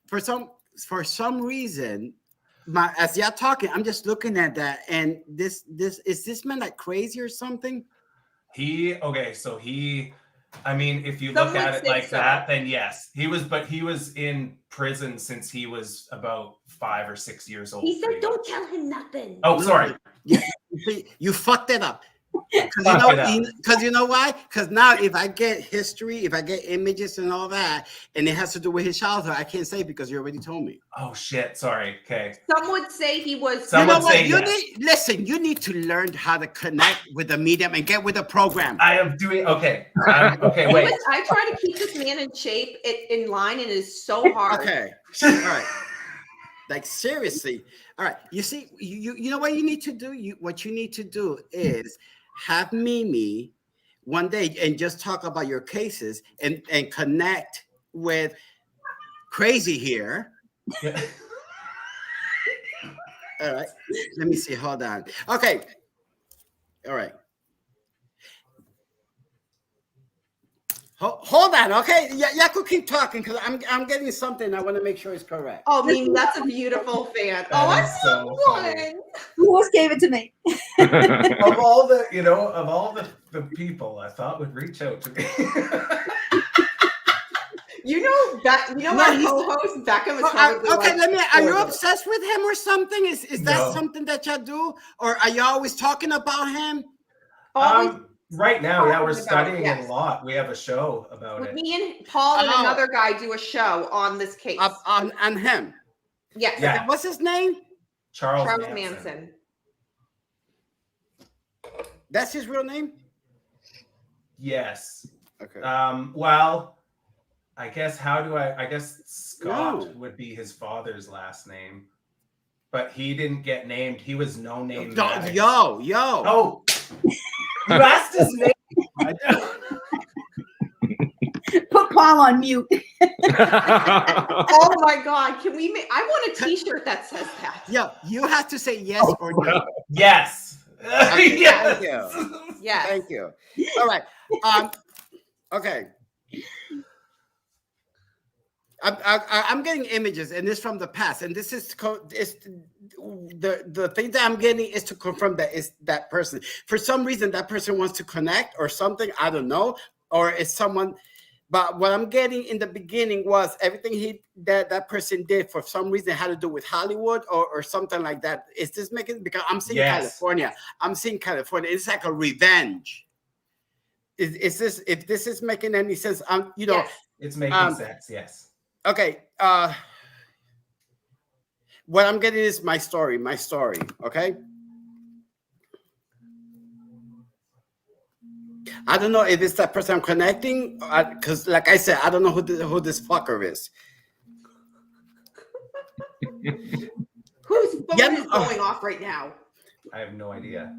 for some reason, as you're talking, I'm just looking at that, and this is this man like crazy or something? I mean, if you Some look at would it say like so. that, then yes, he was in prison since he was about 5 or 6 years old. He said, pretty "Don't much. tell him nothing." Oh, sorry. You fucked it up. Because you know why? Because now if I get history, if I get images and all that, and it has to do with his childhood, I can't say because you already told me. Oh shit! Sorry. Okay. Some would say he was. Some you know would what? say You need to learn how to connect with the medium and get with the program. I am doing okay. Okay, wait. Lewis, I try to keep this man in shape, in line, and it is so hard. Okay. All right. Like seriously. All right. You see, you know what you need to do? What you need to do is have Mimi one day and just talk about your cases and connect with Crazy here. Yeah. All right. Let me see. Hold on. Okay. All right. Hold on. Okay. Yeah, I could keep talking because I'm getting something. I want to make sure it's correct. Oh, Mimi, that's a beautiful fan. That Oh, I is so love funny. one. Who else gave it to me? Of all the people I thought would reach out to me. You know No, our he's- co-host Beckham is Oh, probably okay, like, let me. Are you "Oh, obsessed with him or something? Is that No. something that y'all do, or are you always talking about him? always Right now, yeah, we're talking about it, studying it yes. a lot. We have a show about With it. me and Paul and Oh. another guy do a show on this case. On him? Yes. Yeah. What's his name? Charles Charles Manson. Manson. That's his real name. Yes. Okay. Well, I guess I guess Scott No. would be his father's last name, but he didn't get named. He was no name. Yo. Oh, you asked his name. I don't. Put Paul on mute. Oh my God! Can we make? I want a T-shirt that says that. Yo, you have to say yes or no. Yes. Okay, Yes. thank you. Yes. Thank you. All right. Okay. I'm getting images, and this from the past, and this is the thing that I'm getting is to confirm that is that person. For some reason, that person wants to connect or something. I don't know, or it's someone. But what I'm getting in the beginning was everything that person did for some reason had to do with Hollywood or something like that. Is this making, because I'm seeing Yes. California. I'm seeing California. It's like a revenge. Is this, if this is making any sense? You know, Yes. It's making sense. Yes. okay. What I'm getting is my story. Okay. I don't know if it's that person I'm connecting, because like I said, I don't know who this fucker is. Whose phone Yeah, is going off right now? I have no idea.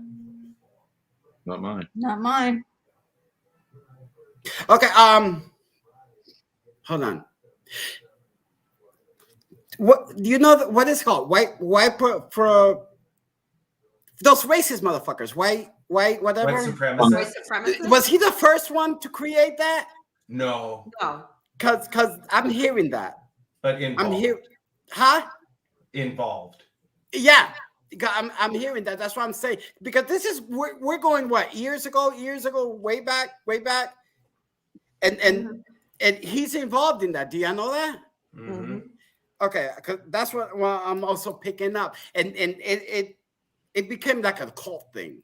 Not mine. Not mine. Okay, hold on. What do you know what it's called? White for those racist motherfuckers. White whatever. White White supremacist? supremacist? Was he the first one to create that? No, No. Cause I'm hearing that. but involved. I'm here. Huh? Involved. Yeah. I'm hearing that. That's what I'm saying. Because this is we're going what, years ago, way back. And he's involved in that. Do you know that? Mm-hmm. Okay, because that's what I'm also picking up, and it became like a cult thing.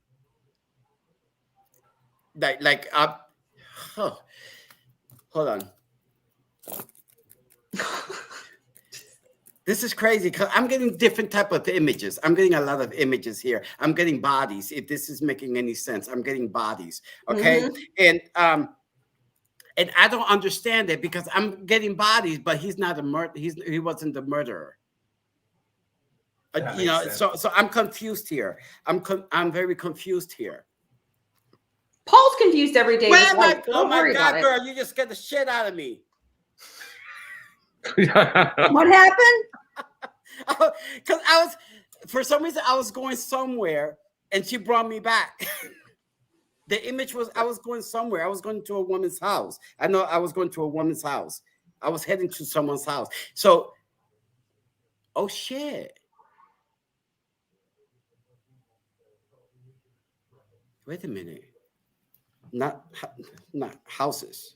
Hold on. This is crazy because I'm getting different type of images. I'm getting a lot of images here. I'm getting bodies. If this is making any sense, I'm getting bodies. Okay, and I don't understand it because I'm getting bodies, but he's not a murder. He wasn't the murderer. You know, sense. so I'm confused here. I'm very confused here. Paul's confused every day. Oh my worry about God, it. girl, you just scared the shit out of me. What happened? Because for some reason, I was going somewhere and she brought me back. The image was, I was going somewhere. I was going to a woman's house. I know I was going to a woman's house. I was heading to someone's house. So, oh shit. Wait a minute. Not houses.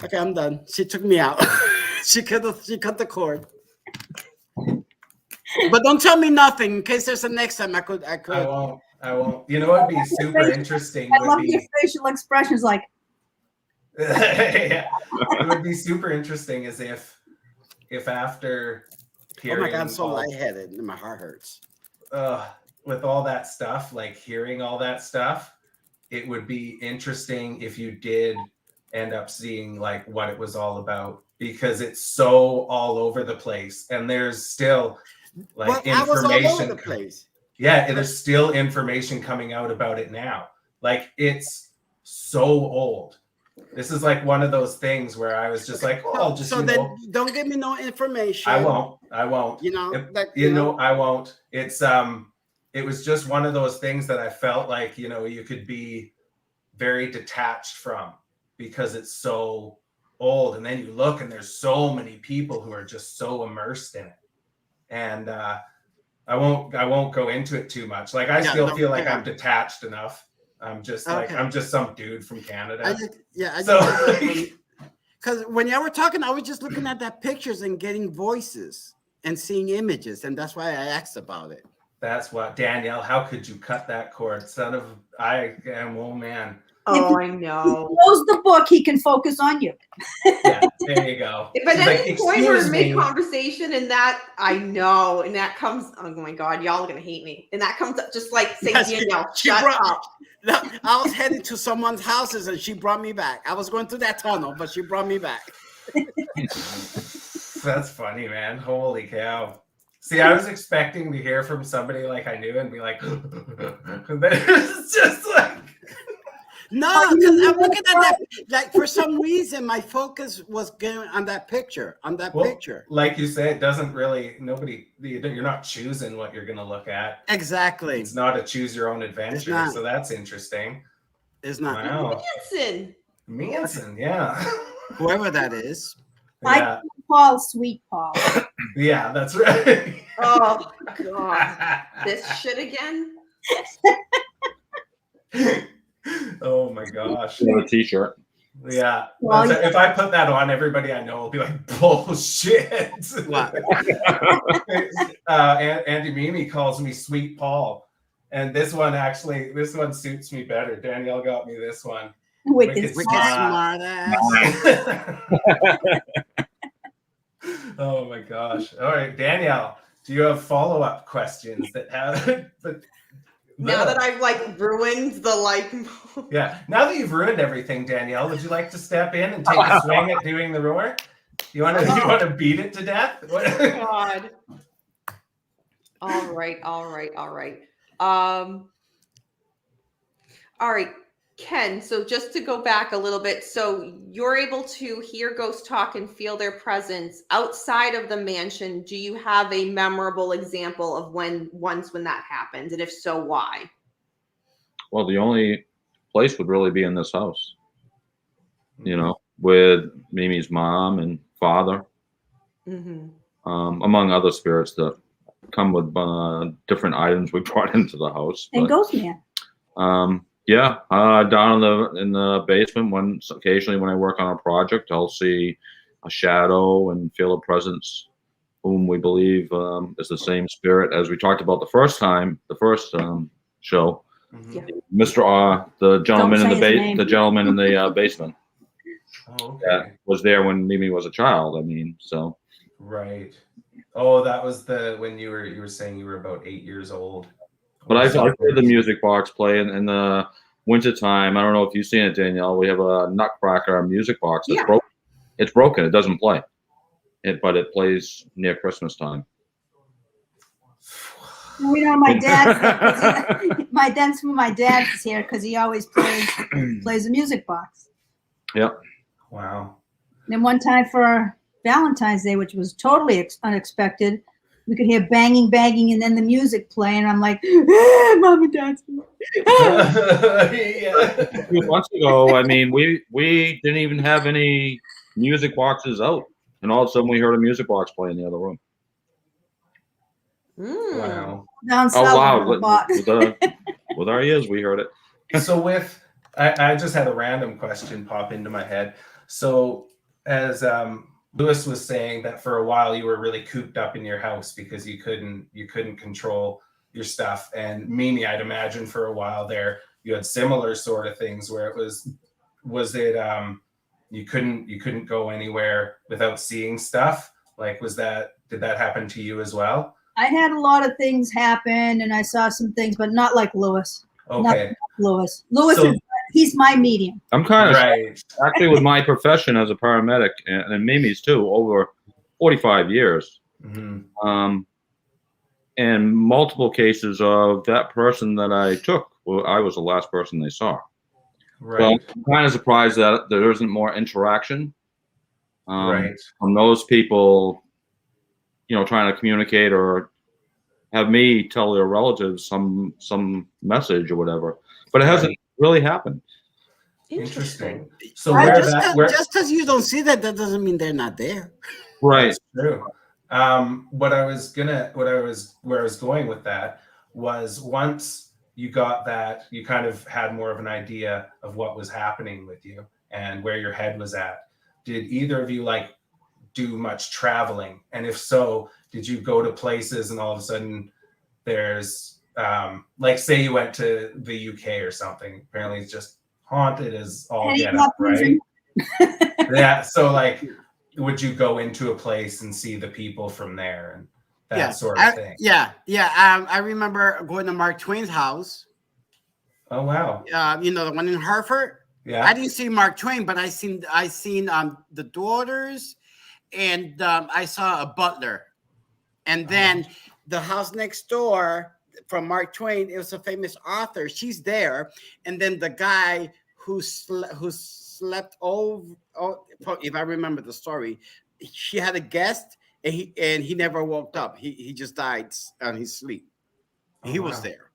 Okay, I'm done. She took me out. She cut the cord. But don't tell me nothing in case there's a next time. I could. I won't. You know what would be super interesting I would love be your facial expressions. Like, yeah. It would be super interesting as if after Oh hearing my God, I'm so all- lightheaded and my heart hurts. with all that stuff, like hearing all that stuff, it would be interesting if you did end up seeing like what it was all about, because it's so all over the place, and there's still like I was all over information. the place. Yeah, and there's still information coming out about it now. Like, it's so old. This is like one of those things where I was just like, oh, I'll just, so then don't give me no information. I won't. You know, I won't. It's it was just one of those things that I felt like, you know, you could be very detached from, because it's so old. And then you look and there's so many people who are just so immersed in it. And I won't go into it too much. Like, I still feel like I'm detached enough. I'm just like, I'm just some dude from Canada. Because when you were talking, I was just looking at that pictures and getting voices and seeing images, and that's why I asked about it. That's what, Danielle, how could you cut that cord? Son of, I am, oh man. Oh, I know. Close the book. He can focus on you. Yeah, there you go. If at She's any point we're "Excuse me." mid-conversation and that, I know, and that comes, oh my God, y'all are going to hate me. And that comes up just like saying, Danielle, shut up. No, I was headed to someone's houses and she brought me back. I was going through that tunnel, but she brought me back. That's funny, man. Holy cow. See, I was expecting to hear from somebody like I knew and be like, and then it's just like. No, because I'm looking at that. Like, for some reason, my focus was going on that picture. Picture. Like you said, it doesn't really, you're not choosing what you're going to look at. Exactly. It's not a choose your own adventure. So that's interesting. It's not. Wow. Manson, yeah. Whoever that is. I call Paul Sweet Paul. Yeah, that's right. Oh, God. This shit again? Oh my gosh. A t-shirt. Yeah. Well, if I put that on, everybody I know will be like, bullshit. What? Andy Memie calls me Sweet Paul. And this one suits me better. Danielle got me this one. Wicked smart ass. Oh my gosh. All right, Danielle, do you have follow-up questions that have Now that I've like ruined the Yeah. Now that you've ruined everything, Danielle, would you like to step in and take a swing at doing the roar? You want to beat it to death? God. All right. All right, Ken. So just to go back a little bit, so you're able to hear ghosts talk and feel their presence outside of the mansion. Do you have a memorable example of when that happened, and if so, why? Well, the only place would really be in this house, you know, with Mimi's mom and father, among other spirits that come with different items we brought into the house. And Ghost Man. Yeah, down in the basement. Occasionally when I work on a project, I'll see a shadow and feel a presence, whom we believe is the same spirit as we talked about the first show. Yeah. Mr. The gentleman the gentleman in the basement. Oh, okay. That was there when Mimi was a child. I mean, so. Right. Oh, that was when you were saying you were about 8 years old. But I heard the music box play in the wintertime. I don't know if you've seen it, Danielle. We have a Nutcracker music box that's broken. It's broken. It doesn't play. But it plays near Christmas time. You know, my dad is here because he always plays a music box. Yep. Wow. And then one time for Valentine's Day, which was totally unexpected, we could hear banging, and then the music play, and I'm like, Mom and Dad. A few months ago, I mean, we didn't even have any music boxes out, and all of a sudden we heard a music box play in the other room. Wow. Out loud with our ears, we heard it. So I just had a random question pop into my head. So as Lewis was saying that for a while you were really cooped up in your house because you couldn't control your stuff, and Mimi, I'd imagine for a while there you had similar sort of things where it was it you couldn't go anywhere without seeing stuff. Like, did that happen to you as well? I had a lot of things happen, and I saw some things, but not like Lewis. Okay. Not like Lewis. Lewis He's my medium. I'm kind of Right. actually with my profession as a paramedic and Mimi's too, over 45 years. Mhm. And multiple cases of that person that I took, well, I was the last person they saw. So Right. I'm kind of surprised that there isn't more interaction Right. from those people, trying to communicate or have me tell their relatives some message or whatever. But it hasn't Right. really happened. Interesting. So I where Just that where just because you don't see that, that doesn't mean they're not there. Right. That's true. Where I was going with that was once you got that, you kind of had more of an idea of what was happening with you and where your head was at. Did either of you like do much traveling? And if so, did you go to places and all of a sudden there's like say you went to the UK or something, apparently it's just haunted as all Penny get up, right? Hopkins. Yeah. So like would you go into a place and see the people from there and that sort of thing? I remember going to Mark Twain's house. Oh wow. The one in Hartford. Yeah. I didn't see Mark Twain, but I seen the daughters, and I saw a butler, and then the house next door from Mark Twain. It was a famous author. She's there, and then the guy who slept over. Oh, if I remember the story, she had a guest, and he never woke up. He just died on his sleep. Oh, He was wow. there.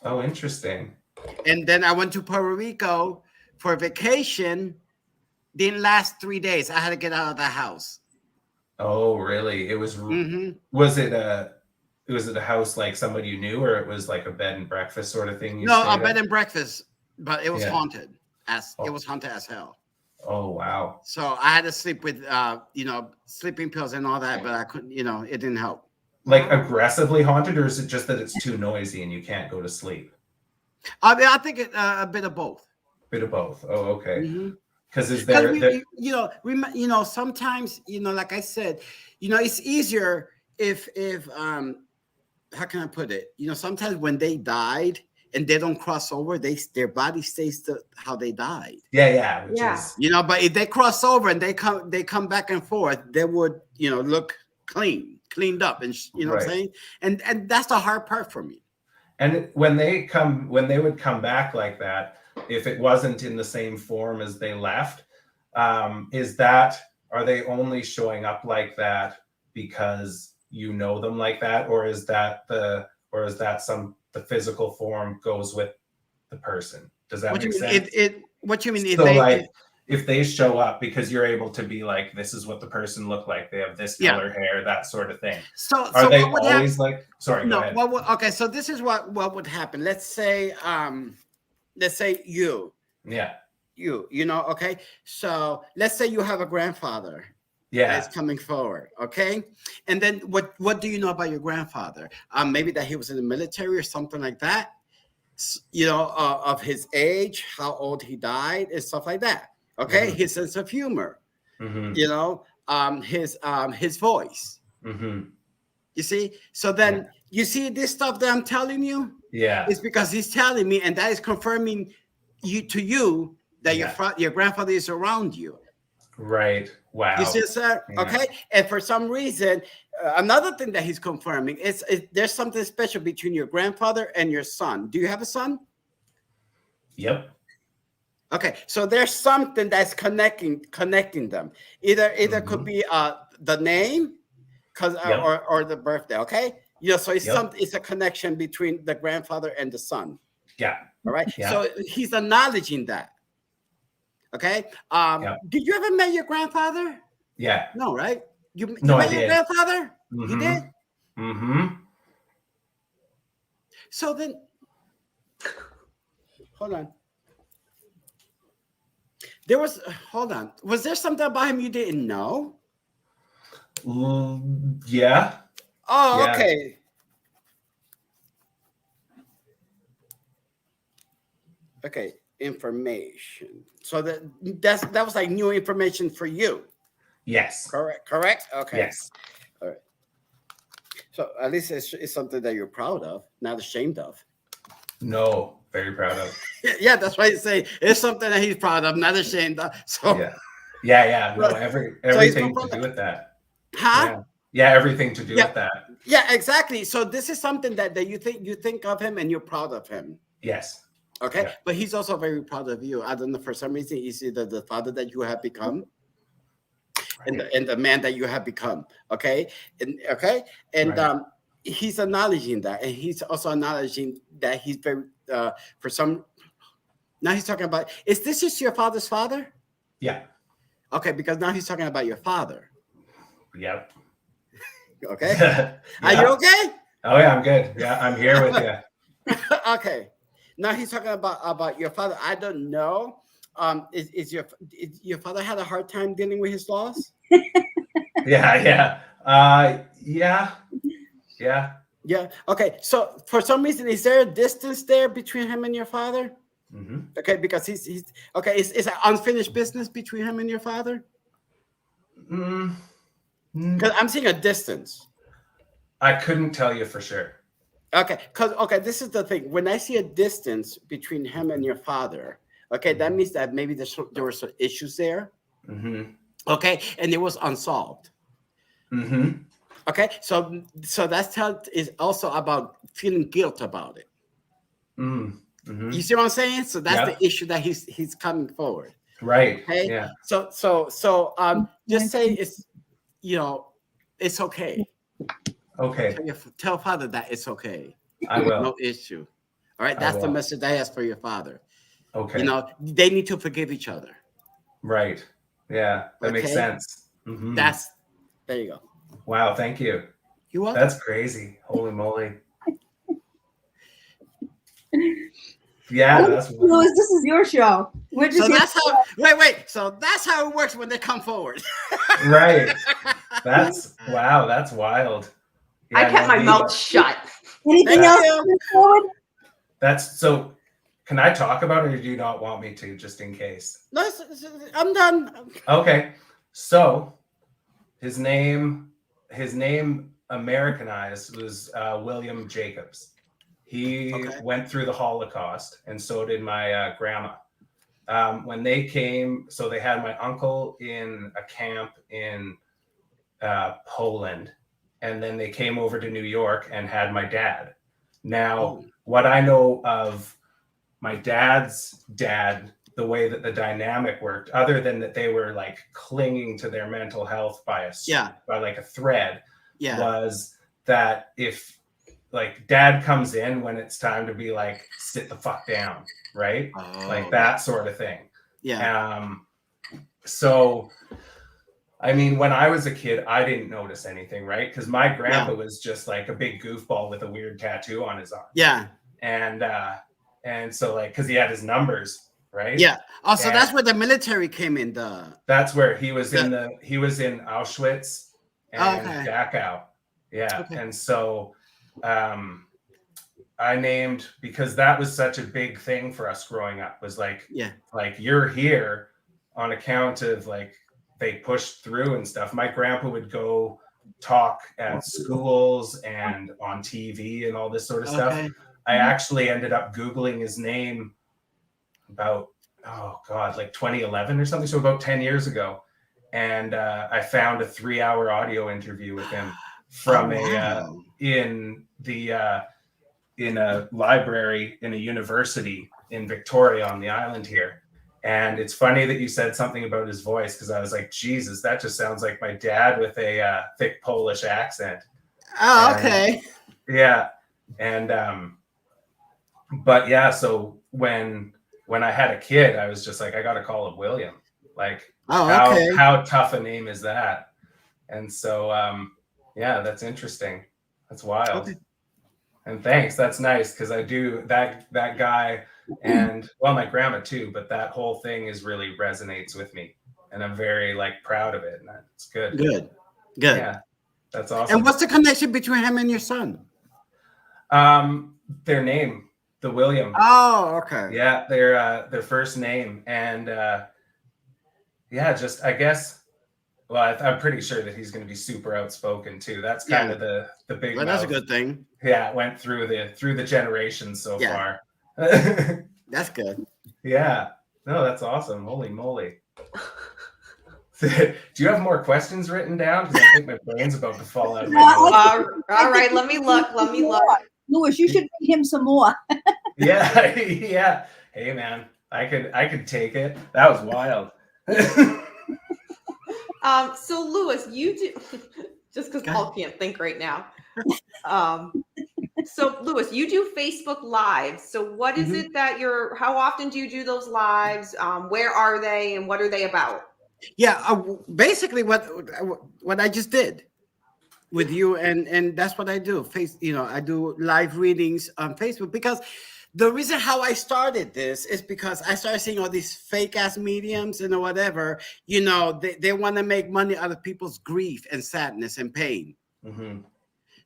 Oh, interesting. And then I went to Puerto Rico for vacation. Didn't last 3 days. I had to get out of the house. Oh, really? It was Mm-hmm. was it a house like somebody you knew, or it was like a bed and breakfast sort of thing? No, a stayed bed at? and breakfast, but it was Yeah. haunted. Oh. It was haunted as hell. Oh wow. So I had to sleep with sleeping pills and all that, but I couldn't. It didn't help. Like aggressively haunted, or is it just that it's too noisy and you can't go to sleep? I mean, I think a bit of both. Bit of both. Oh, okay. Mm-hmm. Because is Because there sometimes like I said, it's easier if how can I put it? Sometimes when they died and they don't cross over, their body stays how they died. yeah, which Yeah. is But if they cross over and they come back and forth, they would look cleaned up, and what I'm saying, and that's the hard part for me. and when they would come back like that, if it wasn't in the same form as they left, are they only showing up like that because you know them like that, or is that the physical form goes with the person? Does that make sense? What you mean? So if they show up because you're able to be like, this is what the person looked like, they have this color hair, that sort of thing. So are they what would always happen? like? Sorry, go ahead. Okay. So this is what would happen. Let's say you. Yeah. Okay. So let's say you have a grandfather. Yeah. That's coming forward. Okay. And then what do you know about your grandfather? Maybe that he was in the military or something like that. Of his age, how old he died, and stuff like that. Okay. Mm-hmm. His sense of humor. Mm-hmm. His voice. Mm-hmm. You see? So then you see this stuff that I'm telling you? Yeah. It's because he's telling me, and that is confirming to you that your grandfather is around you. Right. Wow. You see, sir? Yeah. Okay. And for some reason, another thing that he's confirming is there's something special between your grandfather and your son. Do you have a son? Yep. Okay. So there's something that's connecting them. Either could be the name, or the birthday. Okay. So it's a connection between the grandfather and the son. Yeah. All right. Yeah. So he's acknowledging that. Okay. Did you ever meet your grandfather? Yeah. No, right? You met did. your grandfather? Mm-hmm. You did? Mm-hmm. So then, hold on. Was there something about him you didn't know? Yeah. Oh, Yeah. okay. Okay, information. So that was like new information for you. Yes. Correct. Okay. Yes. All right. So at least it's something that you're proud of, not ashamed of. No. Very proud of. Yeah, that's why I say it's something that he's proud of, not ashamed of. So, Yeah. No, everything so to do with that. huh? Yeah, everything to do Yeah. with that. Yeah, exactly. So this is something that you think of him and you're proud of him. Yes. Okay, Yeah. but he's also very proud of you. I don't know, for some reason, is it the father that you have become, Right. and the man that you have become. Okay, and Right. he's acknowledging that, and he's also acknowledging that he's very for some. Now he's talking about, is this just your father's father? Yeah. Okay, because now he's talking about your father. Yep. Okay, Yeah. are you okay? Oh yeah, I'm good. Yeah, I'm here with you. Okay, now he's talking about your father. I don't know. Is your father had a hard time dealing with his loss? Yeah. Yeah. Yeah. Okay. So for some reason, is there a distance there between him and your father? Mm-hmm. Okay, because he's okay. Is an unfinished business between him and your father? Because I'm seeing a distance. I couldn't tell you for sure. Okay, this is the thing. When I see a distance between him and your father, okay, that means that maybe there were some issues there. Mm-hmm. Okay, and it was unsolved. Mm-hmm. Okay, so that's is also about feeling guilt about it. Mm-hmm. You see what I'm saying? So that's the issue that he's coming forward. Right. Okay. Yeah. So just say it's it's okay. Okay. Tell father that it's okay. I will. No issue. All right. That's the message I have for your father. Okay. They need to forgive each other. Right. Yeah. That makes sense. Mm-hmm. There you go. Wow. Thank you. You welcome. That's crazy. Holy moly. Yeah. Louis, this is your show. We're just wait. So that's how it works when they come forward. Right. That's wild. Yeah, I kept my mouth shut. Anything else? That's so. Can I talk about it, or do you not want me to, just in case? No, I'm done. Okay. So his name Americanized was William Jacobs. He went through the Holocaust, and so did my grandma. When they came, so they had my uncle in a camp in Poland, and then they came over to New York and had my dad. Now, what I know of my dad's dad, the way that the dynamic worked, other than that they were like clinging to their mental health by like a thread, was that if like dad comes in when it's time to be like, sit the fuck down, right? Like that sort of thing. Yeah. So, I mean, when I was a kid, I didn't notice anything, right? Because my grandpa was just like a big goofball with a weird tattoo on his arm. Yeah. And so like, because he had his numbers, right? Yeah. Oh, so that's where the military came in. That's where he was in Auschwitz and Dachau. Yeah. Okay. And so I named, because that was such a big thing for us growing up, was like, like you're here on account of like they pushed through and stuff. My grandpa would go talk at schools and on TV and all this sort of stuff. I actually ended up Googling his name about, like 2011 or something. So about 10 years ago. And I found a 3-hour audio interview with him from in a library in a university in Victoria on the island here. And it's funny that you said something about his voice, because I was like, Jesus, that just sounds like my dad with a thick Polish accent. Oh, okay. Yeah. And but yeah, so when I had a kid, I was just like, I gotta call him William. Like, how tough a name is that? And so yeah, that's interesting. That's wild. Okay. And thanks. That's nice, because I do that guy, and well, my grandma too, but that whole thing really resonates with me, and I'm very like proud of it. And that's good. Good. Yeah, that's awesome. And what's the connection between him and your son? Their name, the William. Oh, okay. Yeah, their first name, and yeah, just I guess. Well, I'm pretty sure that he's going to be super outspoken too. That's kind of the big. Well, that's a good thing. Yeah, it went through the generations so far. That's good. Yeah. No, that's awesome. Holy moly. Do you have more questions written down? Because I think my brain's about to fall out of my head. All right, let me look. Let me look. Louis, you should read him some more. Yeah, yeah. Hey man, I could take it. That was wild. So Louis, you do just because Paul can't think right now. So Louis, you do Facebook Lives. So what is it that how often do you do those lives? Where are they and what are they about? Yeah, basically what I just did with you, and that's what I do. I do live readings on Facebook, because the reason how I started this is because I started seeing all these fake ass mediums and whatever. They want to make money out of people's grief and sadness and pain. Mm-hmm.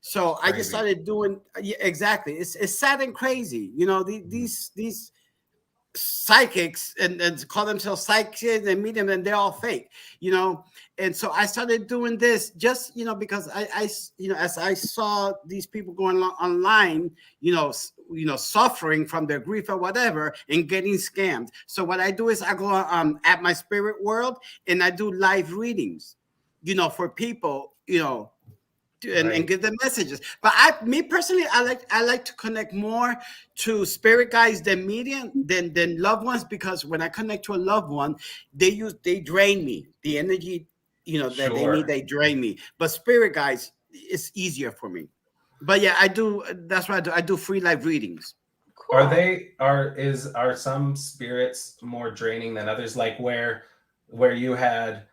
So I just started doing exactly. It's sad and crazy. These psychics and call themselves psychics and medium, and they're all fake. And so I started doing this just because I as I saw these people going online, suffering from their grief or whatever and getting scammed. So what I do is I go at my spirit world and I do live readings, for people, and give them messages. But me personally, I like to connect more to spirit guides than medium than loved ones, because when I connect to a loved one, they drain me. The energy, that they need, they drain me. But spirit guides, it's easier for me. But yeah, I do. That's what I do. I do free live readings. Cool. Are some spirits more draining than others? Like where you had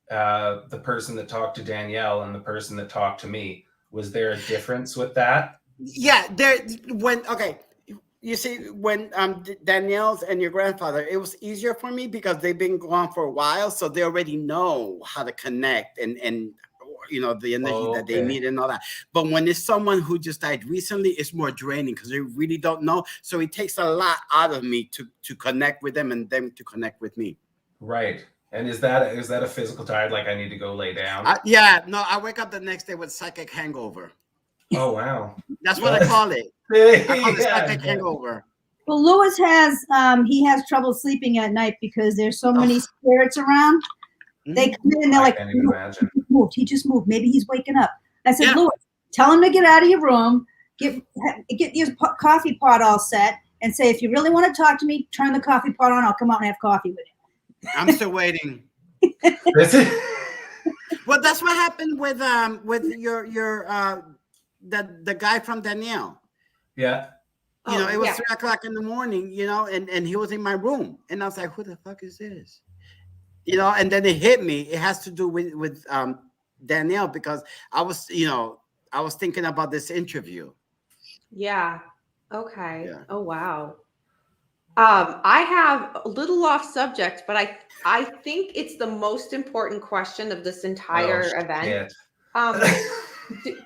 the person that talked to Danielle and the person that talked to me, was there a difference with that? Yeah, you see, when Danielle's and your grandfather, it was easier for me because they've been gone for a while, so they already know how to connect and the energy that they need and all that. But when it's someone who just died recently, it's more draining because they really don't know. So it takes a lot out of me to connect with them and them to connect with me. Right. And is that a physical tired, like I need to go lay down? I wake up the next day with psychic hangover. Oh wow. That's what I call it. I call it psychic hangover. Well, Louis he has trouble sleeping at night because there's so many spirits around. They come in and they're like, he just moved. Maybe he's waking up. I said, Louis, tell him to get out of your room, get your coffee pot all set, and say, if you really want to talk to me, turn the coffee pot on. I'll come out and have coffee with you. I'm still waiting. Well, that's what happened with your the guy from Danielle. Yeah. It was 3 o'clock in the morning, and he was in my room, and I was like, who the fuck is this? And then it hit me. It has to do with Danielle, because I was thinking about this interview. Yeah. Okay. Yeah. Oh wow. I have a little off subject, but I think it's the most important question of this entire event.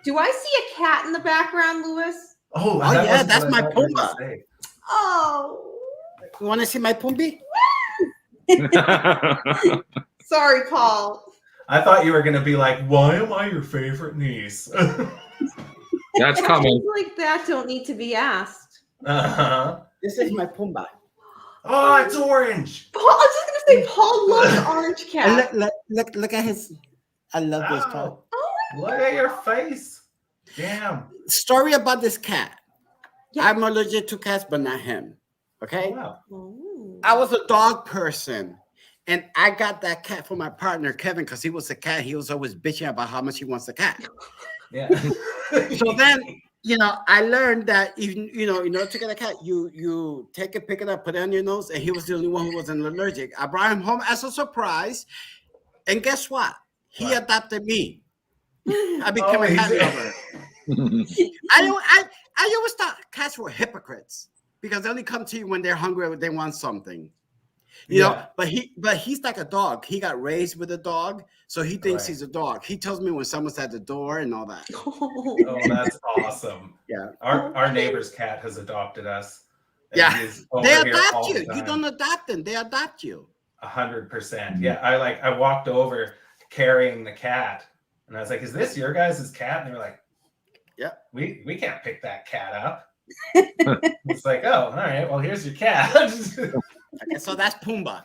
Do I see a cat in the background, Louis? Oh yeah, that's my Pumbaa. Oh. You want to see my Pumbaa? Sorry, Paul. I thought you were going to be like, why am I your favorite niece? That's coming. Things like that don't need to be asked. Uh-huh. This is my Pumbaa. Oh, it's orange. Paul, I was just going to say, Paul loves orange cat. Look at his. I love this cat. Oh Look at your face. Damn. Story about this cat. Yeah. I'm allergic to cats, but not him. Okay. Wow. Ooh. I was a dog person, and I got that cat for my partner Kevin because he was a cat. He was always bitching about how much he wants a cat. Yeah. So then, I learned that even in order to get a cat, you take it, pick it up, put it on your nose, and he was the only one who wasn't allergic. I brought him home as a surprise, and guess what? He adopted me. I became a cat lover. I always thought cats were hypocrites because they only come to you when they're hungry or they want something. You know, but he's like a dog. He got raised with a dog, so he thinks he's a dog. He tells me when someone's at the door and all that. Oh, that's awesome. Yeah. Our neighbor's cat has adopted us. Yeah. They adopt you. You don't adopt them. They adopt you. 100%. Yeah. I walked over carrying the cat and I was like, is this your guys' cat? And they were like, yeah, we can't pick that cat up. It's like, oh, all right. Well, here's your cat. Okay, so that's Pumbaa.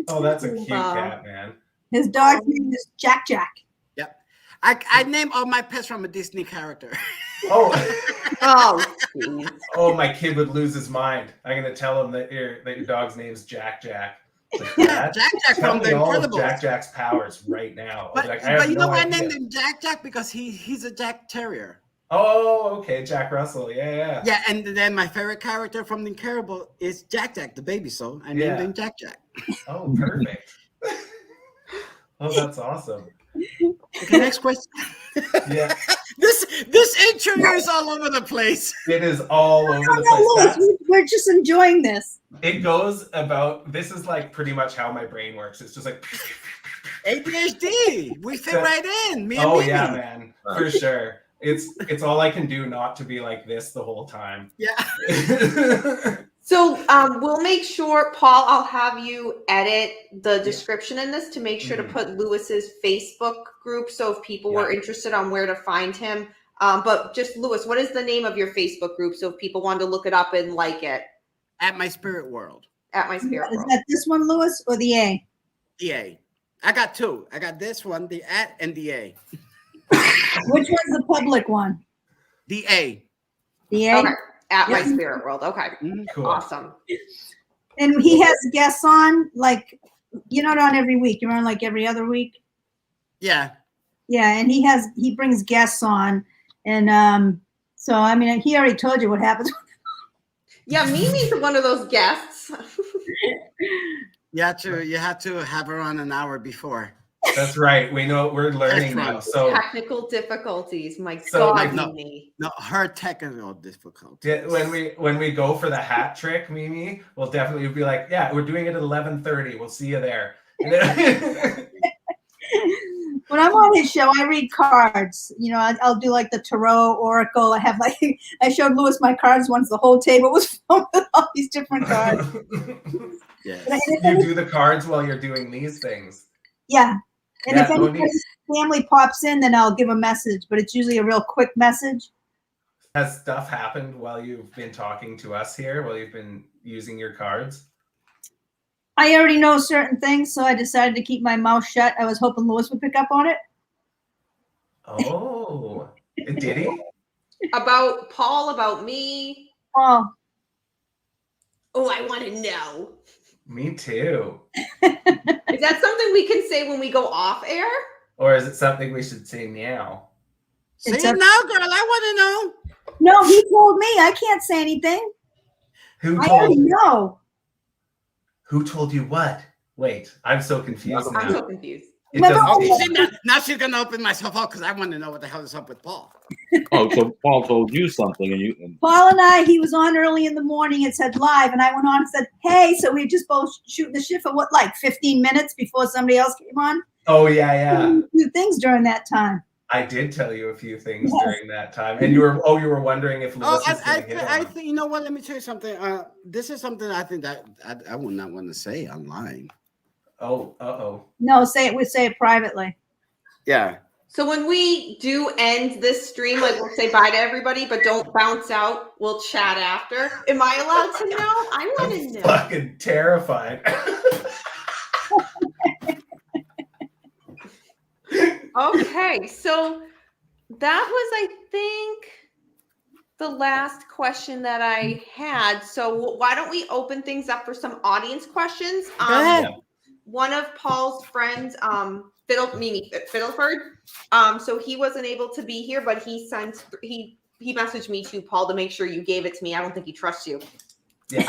Oh, that's a cute Wow. cat, man. His dog's name is Jack Jack. Yep. I name all my pets from a Disney character. Oh, Oh, geez. oh, my kid would lose his mind. I'm gonna tell him that your dog's name's Jack Jack. Like, Yeah, Dad, Jack Jack tell from The me all of Incredibles. Jack Jack's powers right now. I'll But, be like, I have but you know no why I idea. named him Jack Jack? Because he's a Jack Terrier. Oh, okay, Jack Russell. Yeah. Yeah, and then my favorite character from The Incredibles is Jack Jack, the baby. So I named Yeah. him Jack Jack. Oh, perfect. Oh, that's awesome. Okay, next question. Yeah, This interview is all over the place. it is all over No, the no, place. Louis, we're just enjoying this. It goes about, this is like pretty much how my brain works. It's just like, ADHD. We fit That- right in. Me and oh Mimi. yeah, man, for sure. It's all I can do not to be like this the whole time. Yeah. So we'll make sure, Paul, I'll have you edit the description in this to make sure to put Lewis's Facebook group. So if people were interested on where to find him, but just Lewis, what is the name of your Facebook group? So if people wanted to look it up and like it. At My Spirit World. At My Spirit Is World. that this one, Louis, or the A? The A. I got two. I got this one, the at and the A. Which one's the public one? The A. The A? Okay. At My Yeah. Spirit World. Okay. Cool. Awesome. And he has guests on, like, you're not on every week. You're on like every other week. Yeah. Yeah, and he brings guests on. And so, I mean, he already told you what happens. Yeah, Mimi's one of those guests. You had to have her on an hour before. That's right. We know, we're learning now. So Technical difficulties. My So, God, no. Mimi. No, her technical difficulty. yeah, when we go for the hat trick, Mimi, we'll definitely be like, yeah, we're doing it at 11:30. We'll see you there. And then- When I'm on his show, I read cards. You know, I'll do like the tarot, oracle. I have like, I showed Louis my cards once. The whole table was filled with all these different cards. Yes. You do the cards while you're doing these things. Yeah. And Yeah, if no need- anybody's family pops in, then I'll give a message, but it's usually a real quick message. Has stuff happened while you've been talking to us here, while you've been using your cards? I already know certain things, so I decided to keep my mouth shut. I was hoping Louis would pick up on it. Oh, did he? About Paul, about me. Oh, Oh, I want to know. Me too. Is that something we can say when we go off air? Or is it something we should say now? Say It's it a- now, girl. I want to know. no, he told me. I can't say anything. Who I told already you? know. Who told you what? Wait, I'm so confused I'm so now. confused. It Remember- doesn't Okay, seem- see, now she's gonna open myself up because I want to know what the hell is up with Paul. Oh, so Paul told you something, and you. And, Paul and he was on early in the morning and said live, and I went on and said, hey, so we were just both shooting the shit for what, like 15 minutes before somebody else came on? Oh yeah. A few things during that time. I did tell you a few things Yes. during that time, and you were wondering if Lewis Oh, was I going to hit on. think you know what? Let me tell you something. This is something I think that I would not want to say online. Oh, uh-oh. No, we say it privately. Yeah. So when we do end this stream, like we'll say bye to everybody, but don't bounce out. We'll chat after. Am I allowed to know? I want to I'm know. fucking terrified. Okay, so that was, I think, the last question that I had. So why don't we open things up for some audience questions? Go ahead. One of Paul's friends, Mimi Fiddleford, so he wasn't able to be here, but he messaged me to Paul to make sure you gave it to me. I don't think he trusts you. Yes,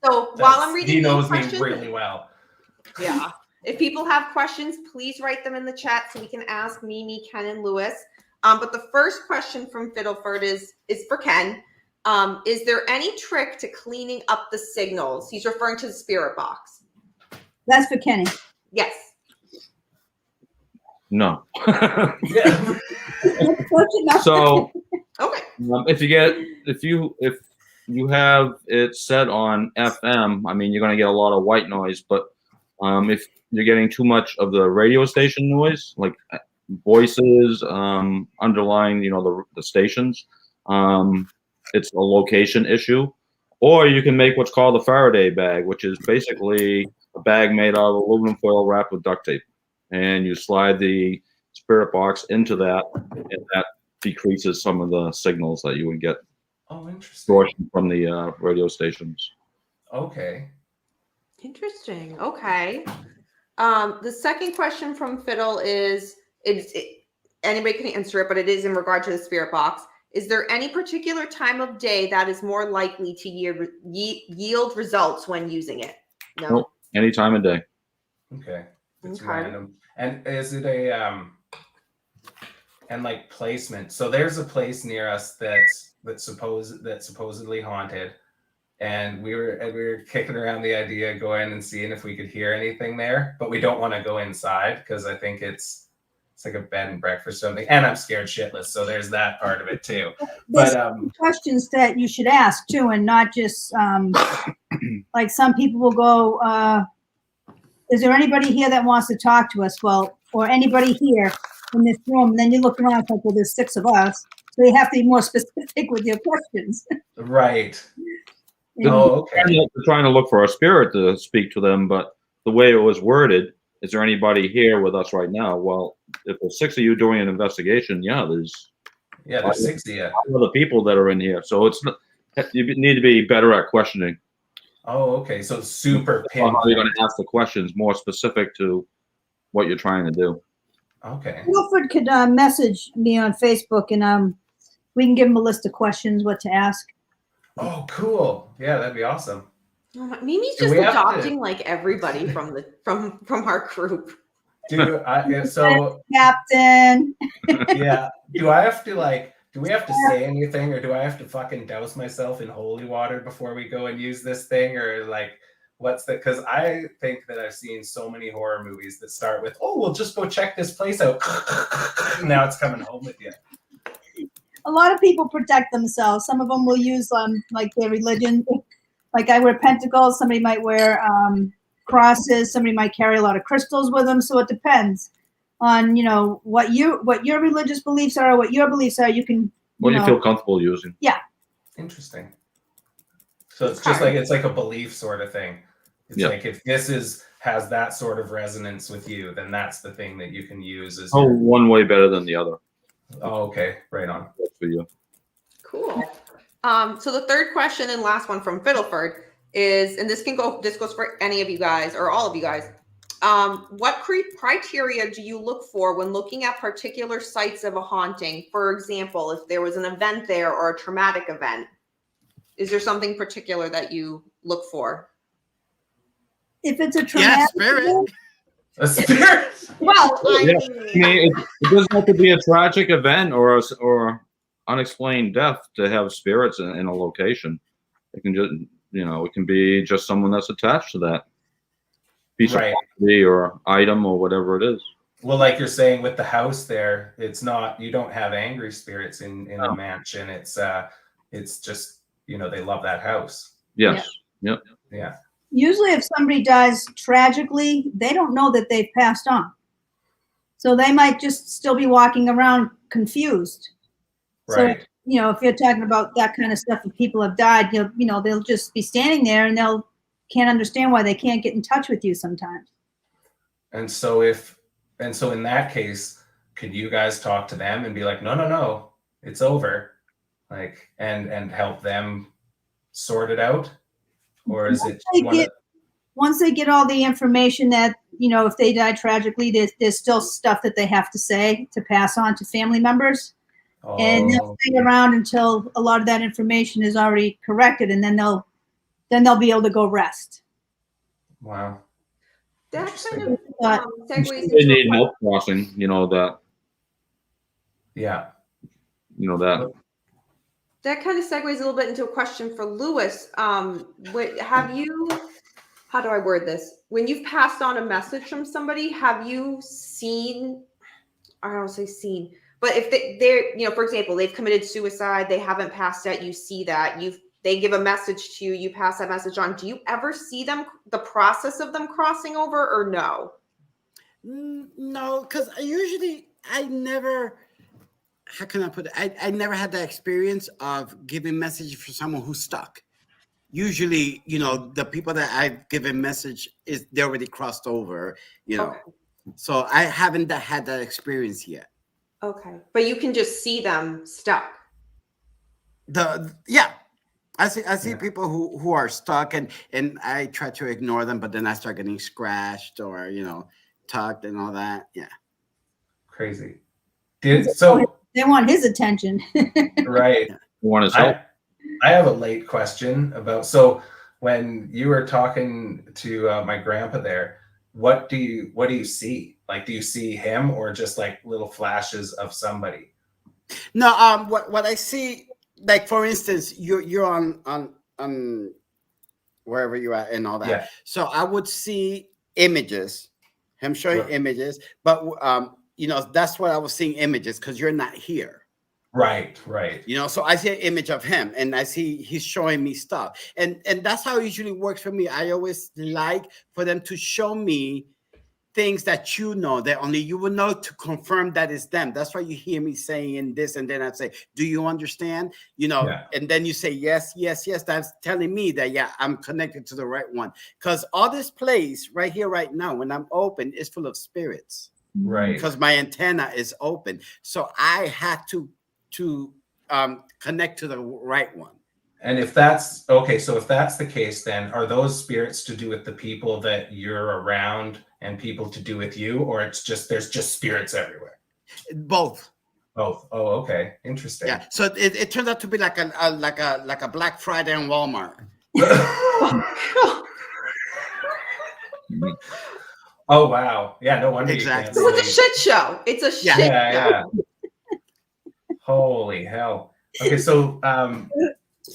So while I'm reading he these knows me questions, really well. yeah. If people have questions, please write them in the chat so we can ask Mimi, Ken, and Lewis. But the first question from Fiddleford is for Ken. Is there any trick to cleaning up the signals? He's referring to the spirit box. That's for Kenny. Yes. no. Yeah. So Okay. if you have it set on FM, I mean, you're going to get a lot of white noise. But if you're getting too much of the radio station noise, like voices underlying, the stations, it's a location issue. Or you can make what's called a Faraday bag, which is basically a bag made out of aluminum foil wrapped with duct tape. And you slide the spirit box into that, and that decreases some of the signals that you would get Oh, interesting. distortion from the radio stations. Okay. Interesting. Okay. The second question from Fiddle is, anybody can answer it, but it is in regard to the spirit box. Is there any particular time of day that is more likely to yield results when using it? No. Nope. Any time of day. Okay. It's Okay. random. And is it a and like placement? So there's a place near us that's supposedly haunted. And we were kicking around the idea of going and seeing if we could hear anything there, but we don't want to go inside because I think it's like a bed and breakfast or something. And I'm scared shitless, so there's that part of it too. There's But questions that you should ask too, and not just like some people will go, is there anybody here that wants to talk to us? Well, or anybody here in this room? And then you look around, like, well, there's 6 of us. So you have to be more specific with your questions. right. And Oh, okay. We're trying to look for a spirit to speak to them, but the way it was worded, is there anybody here with us right now? Well, if there's 6 of you doing an investigation, there's 6 of you. other people that are in here. So it's not, you need to be better at questioning. Oh, okay. So super How you're going pinpoint. to ask the questions more specific to what you're trying to do. Okay. Wilford could message me on Facebook, and we can give him a list of questions, what to ask. Oh, cool. Yeah, that'd be awesome. Oh my, Mimi's Do just we have adopting like everybody from the from our group. Do Captain. yeah. Do we have to say anything, or do I have to fucking douse myself in holy water before we go and use this thing? Or like, what's the, because I think that I've seen so many horror movies that start with, oh, we'll just go check this place out. Now it's coming home with you. A lot of people protect themselves. Some of them will use like their religion. Like I wear pentacles. Somebody might wear crosses. Somebody might carry a lot of crystals with them. So it depends on what your religious beliefs are, what your beliefs are. You can What you feel comfortable using. Yeah. Interesting. So it's just like, it's like a belief sort of thing. It's like, if this has that sort of resonance with you, then that's the thing that you can use as one way better than the other. Oh, okay. Right on. That's for you. Cool. So the third question and last one from Fiddleford is, and this goes for any of you guys or all of you guys. What criteria do you look for when looking at particular sites of a haunting? For example, if there was an event there or a traumatic event, is there something particular that you look for? If it's a traumatic spirit. A spirit. Well, I Yeah. mean, It doesn't have to be a tragic event or unexplained death to have spirits in a location. It can just, it can be just someone that's attached to that piece of property or item or whatever it is. Well, like you're saying with the house there, it's not, you don't have angry spirits in the mansion. It's just, they love that house. Yes. Yep. Yeah. Usually if somebody dies tragically, they don't know that they've passed on. So they might just still be walking around confused. Right. So, if you're talking about that kind of stuff, if people have died, they'll just be standing there and can't understand why they can't get in touch with you sometimes. And so in that case, could you guys talk to them and be like, no, it's over, like, and help them sort it out? Or is it once they get all the information that, if they die tragically, there's still stuff that they have to say to pass on to family members. Oh. And they'll stay around until a lot of that information is already corrected, and then they'll be able to go rest. Wow. that kind of segues They into need milk crossing, that. Yeah. That. that kind of segues a little bit into a question for Lewis. How do I word this? When you've passed on a message from somebody, have you seen, I don't say seen, but if they're, for example, they've committed suicide, they haven't passed yet, you see that, they give a message to you, you pass that message on. Do you ever see the process of them crossing over, or no? No, because I never how can I put it? I never had that experience of giving message for someone who's stuck. Usually, the people that I've given message is they already crossed over, Okay. So I haven't had that experience yet. Okay. But you can just see them stuck. I see Yeah. people who are stuck and I try to ignore them, but then I start getting scratched or tugged and all that. Yeah. Crazy. They want his attention. Right. You want his help? I have a late question about, so when you were talking to my grandpa there, what do you see? Like, do you see him or just like little flashes of somebody? No, what I see, like for instance, you're on wherever you're at and all that. Yeah. So I would see images, him showing Right. images, but that's what I was seeing images because you're not here. Right. So I see an image of him and I see he's showing me stuff. And that's how it usually works for me. I always like for them to show me things that that only you will know to confirm that it's them. That's why you hear me saying this. And then I say, do you understand? Yeah. And then you say, yes. That's telling me that, yeah, I'm connected to the right one. Because all this place right here, right now, when I'm open, is full of spirits. Right. Because my antenna is open. So I had to connect to the right one. And if that's okay, so if that's the case, then are those spirits to do with the people that you're around and people to do with you, or there's just spirits everywhere? Both. Both. Oh, okay. Interesting. Yeah. So it turned out to be like a Black Friday in Walmart. Oh wow. Yeah, no wonder Exactly. you can't It's a see. shit show. It's a shit show. Yeah. Holy hell. Okay, so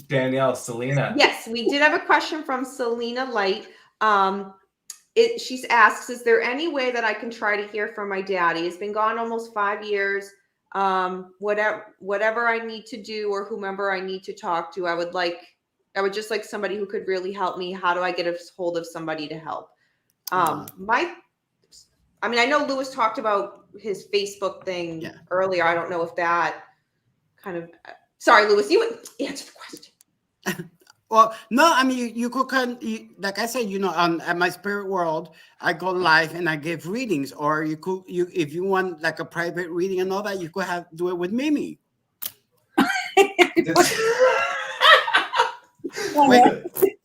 Danielle, Selena. Yes, we did have a question from Selena Light. She asks, is there any way that I can try to hear from my daddy? He's been gone almost 5 years. Whatever I need to do or whomever I need to talk to, I would just like somebody who could really help me. How do I get a hold of somebody to help? I know Lewis talked about his Facebook thing earlier. I don't know if that kind of, sorry, Lewis, you would answer the question. Well, no, you could like I said, at my spirit world, I go live and I give readings, or if you want like a private reading and all that, you could do it with Mimi.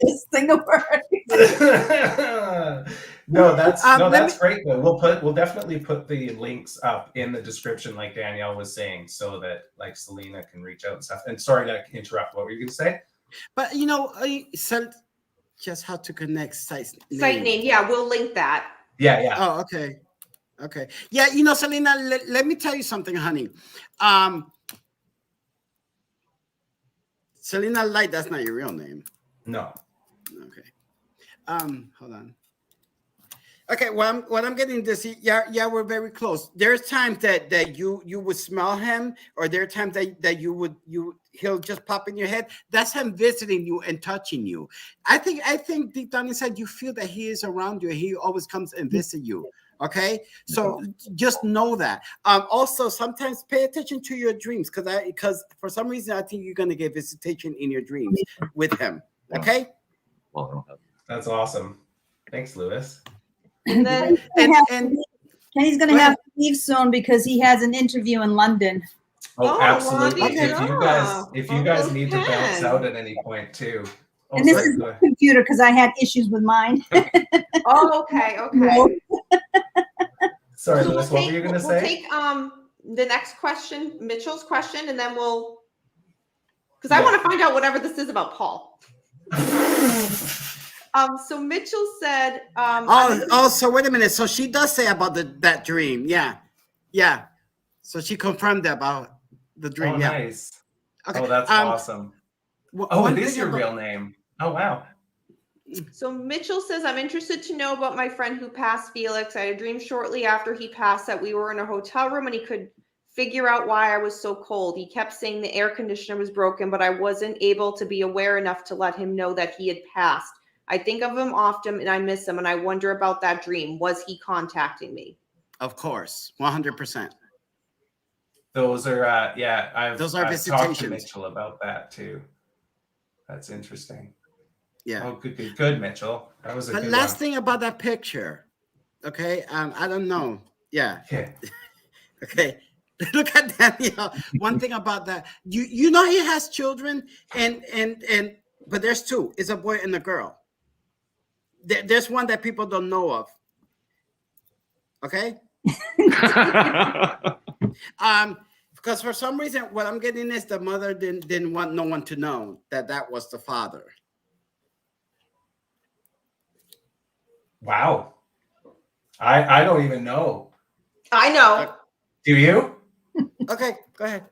This thing of No, that's great though. We'll definitely put the links up in the description, like Danielle was saying, so that like Selena can reach out and stuff. And sorry to interrupt. What were you going to say? But just how to connect site name. Yeah, we'll link that. Yeah. Oh, okay. Yeah, Selena, let me tell you something, honey. Selena Light, that's not your real name. No. Okay. Hold on. Okay, what I'm getting to see, yeah, we're very close. There's times that you would smell him, or there are times that he'll just pop in your head. That's him visiting you and touching you. I think deep down inside you feel that he is around you and he always comes and visit you. Okay, so just know that. Also, sometimes pay attention to your dreams because for some reason I think you're gonna get visitation in your dreams with him. Okay. That's awesome. Thanks, Lewis. And then Kenny's going to have to leave soon because he has an interview in London. Oh, absolutely. Okay. If you guys need to bounce out at any point too. Oh, and this is the computer because I had issues with mine. Oh, okay. Sorry, So Lewis, what were you going to say? We'll take the next question, Mitchell's question, and then because I want to find out whatever this is about Paul. So Mitchell said, so wait a minute. So she does say about that dream. Yeah. So she confirmed that about the dream. Oh, yeah. Nice. Okay. Oh, that's awesome. It is your real name. Oh, wow. So Mitchell says, I'm interested to know about my friend who passed, Felix. I had a dream shortly after he passed that we were in a hotel room and he could figure out why I was so cold. He kept saying the air conditioner was broken, but I wasn't able to be aware enough to let him know that he had passed. I think of him often and I miss him and I wonder about that dream. Was he contacting me? Of course, 100%. those are yeah. I've Those are talked to visitations. Mitchell about that too. That's interesting. Yeah. Oh, good, Mitchell. That was a But good last one. thing about that picture, okay? I don't know. Yeah. Okay. Okay. Look at Daniel. One thing about that, you know he has children, and but there's two. It's a boy and a girl. There's one that people don't know of. Okay. Because for some reason, what I'm getting is the mother didn't want no one to know that was the father. Wow. I don't even know. I know. Do you? Okay, go ahead.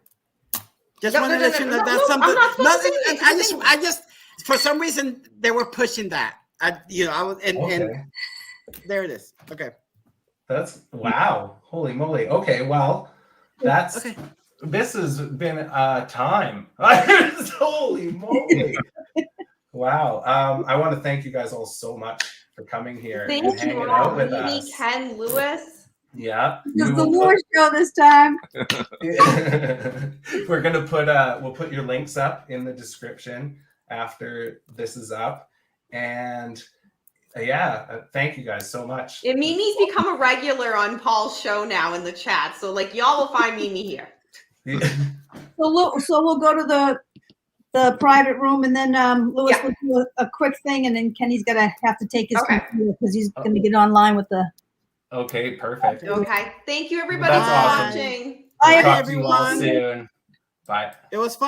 Just No, want to no, let you no, know no, that's no, something. I'm not supposed to say Nothing. anything. I just for some reason they were pushing that. I was and Okay. there it is. Okay. That's wow. Holy moly. Okay, well, that's Okay. this has been time. Holy moly. Wow. I want to thank you guys all so much for coming here Thank and you hanging all, out with Mimi, us. Ken, Lewis. Yeah. This is the Lewis show this time. We're gonna put we'll put your links up in the description after this is up. And thank you guys so much. And Mimi's become a regular on Paul's show now in the chat. So like y'all will find Mimi here. So we'll go to the private room, and then Lewis will do a quick thing, and then Kenny's gonna have to take his computer because he's gonna get online with the. Okay, perfect. Okay. Thank you everybody That's for awesome. watching. Bye, Talk to you all everyone. soon. Bye. It was fun.